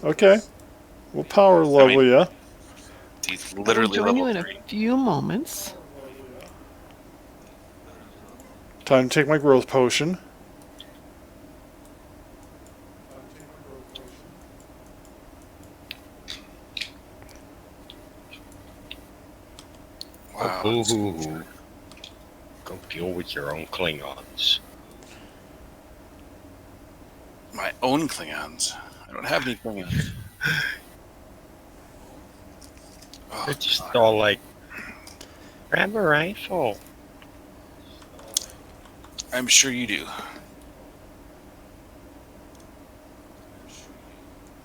Speaker 1: Okay. We'll power level ya.
Speaker 3: He's
Speaker 2: I will
Speaker 3: literally
Speaker 2: join you
Speaker 3: level
Speaker 2: in a
Speaker 3: 3.
Speaker 2: few moments.
Speaker 1: Time to take my growth potion.
Speaker 3: Wow.
Speaker 5: Oh, boo-hoo-hoo. Go deal with your own Klingons.
Speaker 3: My own Klingons. I don't have any Klingons. Oh,
Speaker 5: They're just all like, grab a rifle.
Speaker 3: I'm sure you do.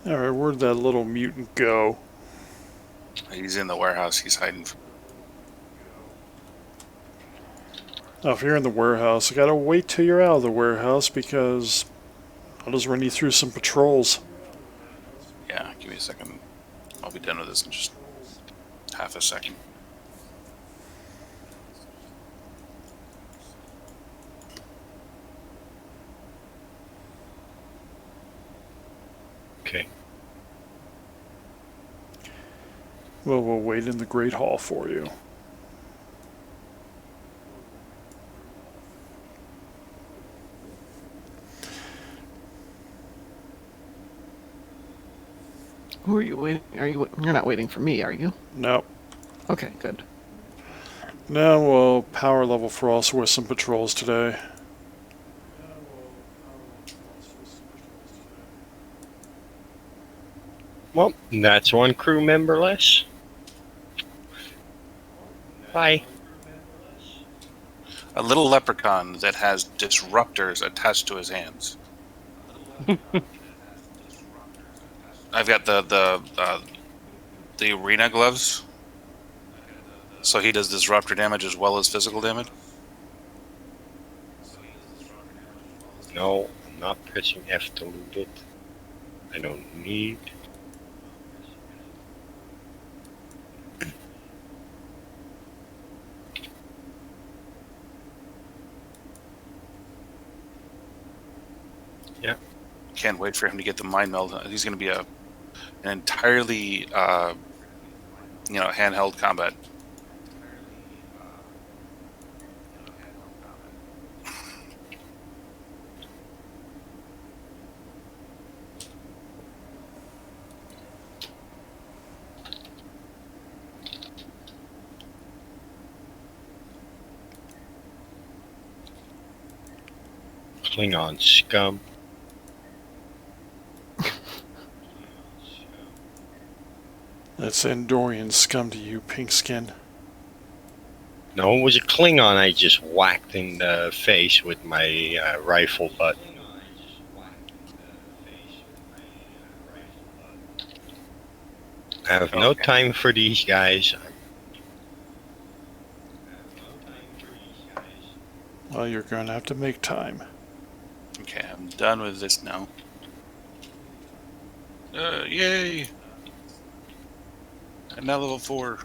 Speaker 1: Alright, where'd that little mutant go?
Speaker 3: He's in the warehouse. He's hiding.
Speaker 1: Oh, if you're in the warehouse, I gotta wait till you're out of the warehouse because I'll just run you through some patrols.
Speaker 3: Yeah, give me a second. I'll be done with this in just half a second.
Speaker 5: Okay.
Speaker 1: Well, we'll wait in the Great Hall for you.
Speaker 2: Who are you waiting? You're not waiting for me, are you?
Speaker 1: No.
Speaker 2: Okay, good.
Speaker 1: Now we'll power level Frost with some patrols today.
Speaker 5: Well, that's one crew member less. Bye.
Speaker 3: A little leprechaun that has disruptors attached to his hands. I've got the arena gloves, so he does disruptor damage as well as physical damage.
Speaker 5: No, I'm not pressing F to loot it. I don't need. Yeah.
Speaker 3: Can't wait for him to get the mind meld. He's going to be an entirely handheld combat.
Speaker 5: Klingon scum.
Speaker 1: That's Andorian scum to you, Pinkskin.
Speaker 5: No, it was a Klingon I just whacked in the face with my rifle butt. I have no time for these guys.
Speaker 1: Well, you're going to have to make time.
Speaker 3: Okay, I'm done with this now. Yay! I'm now level 4.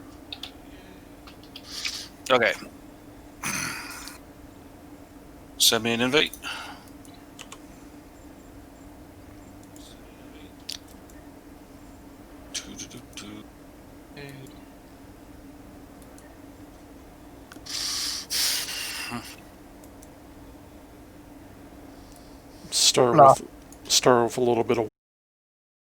Speaker 3: Okay. Send me an invite.
Speaker 1: Start with a little bit of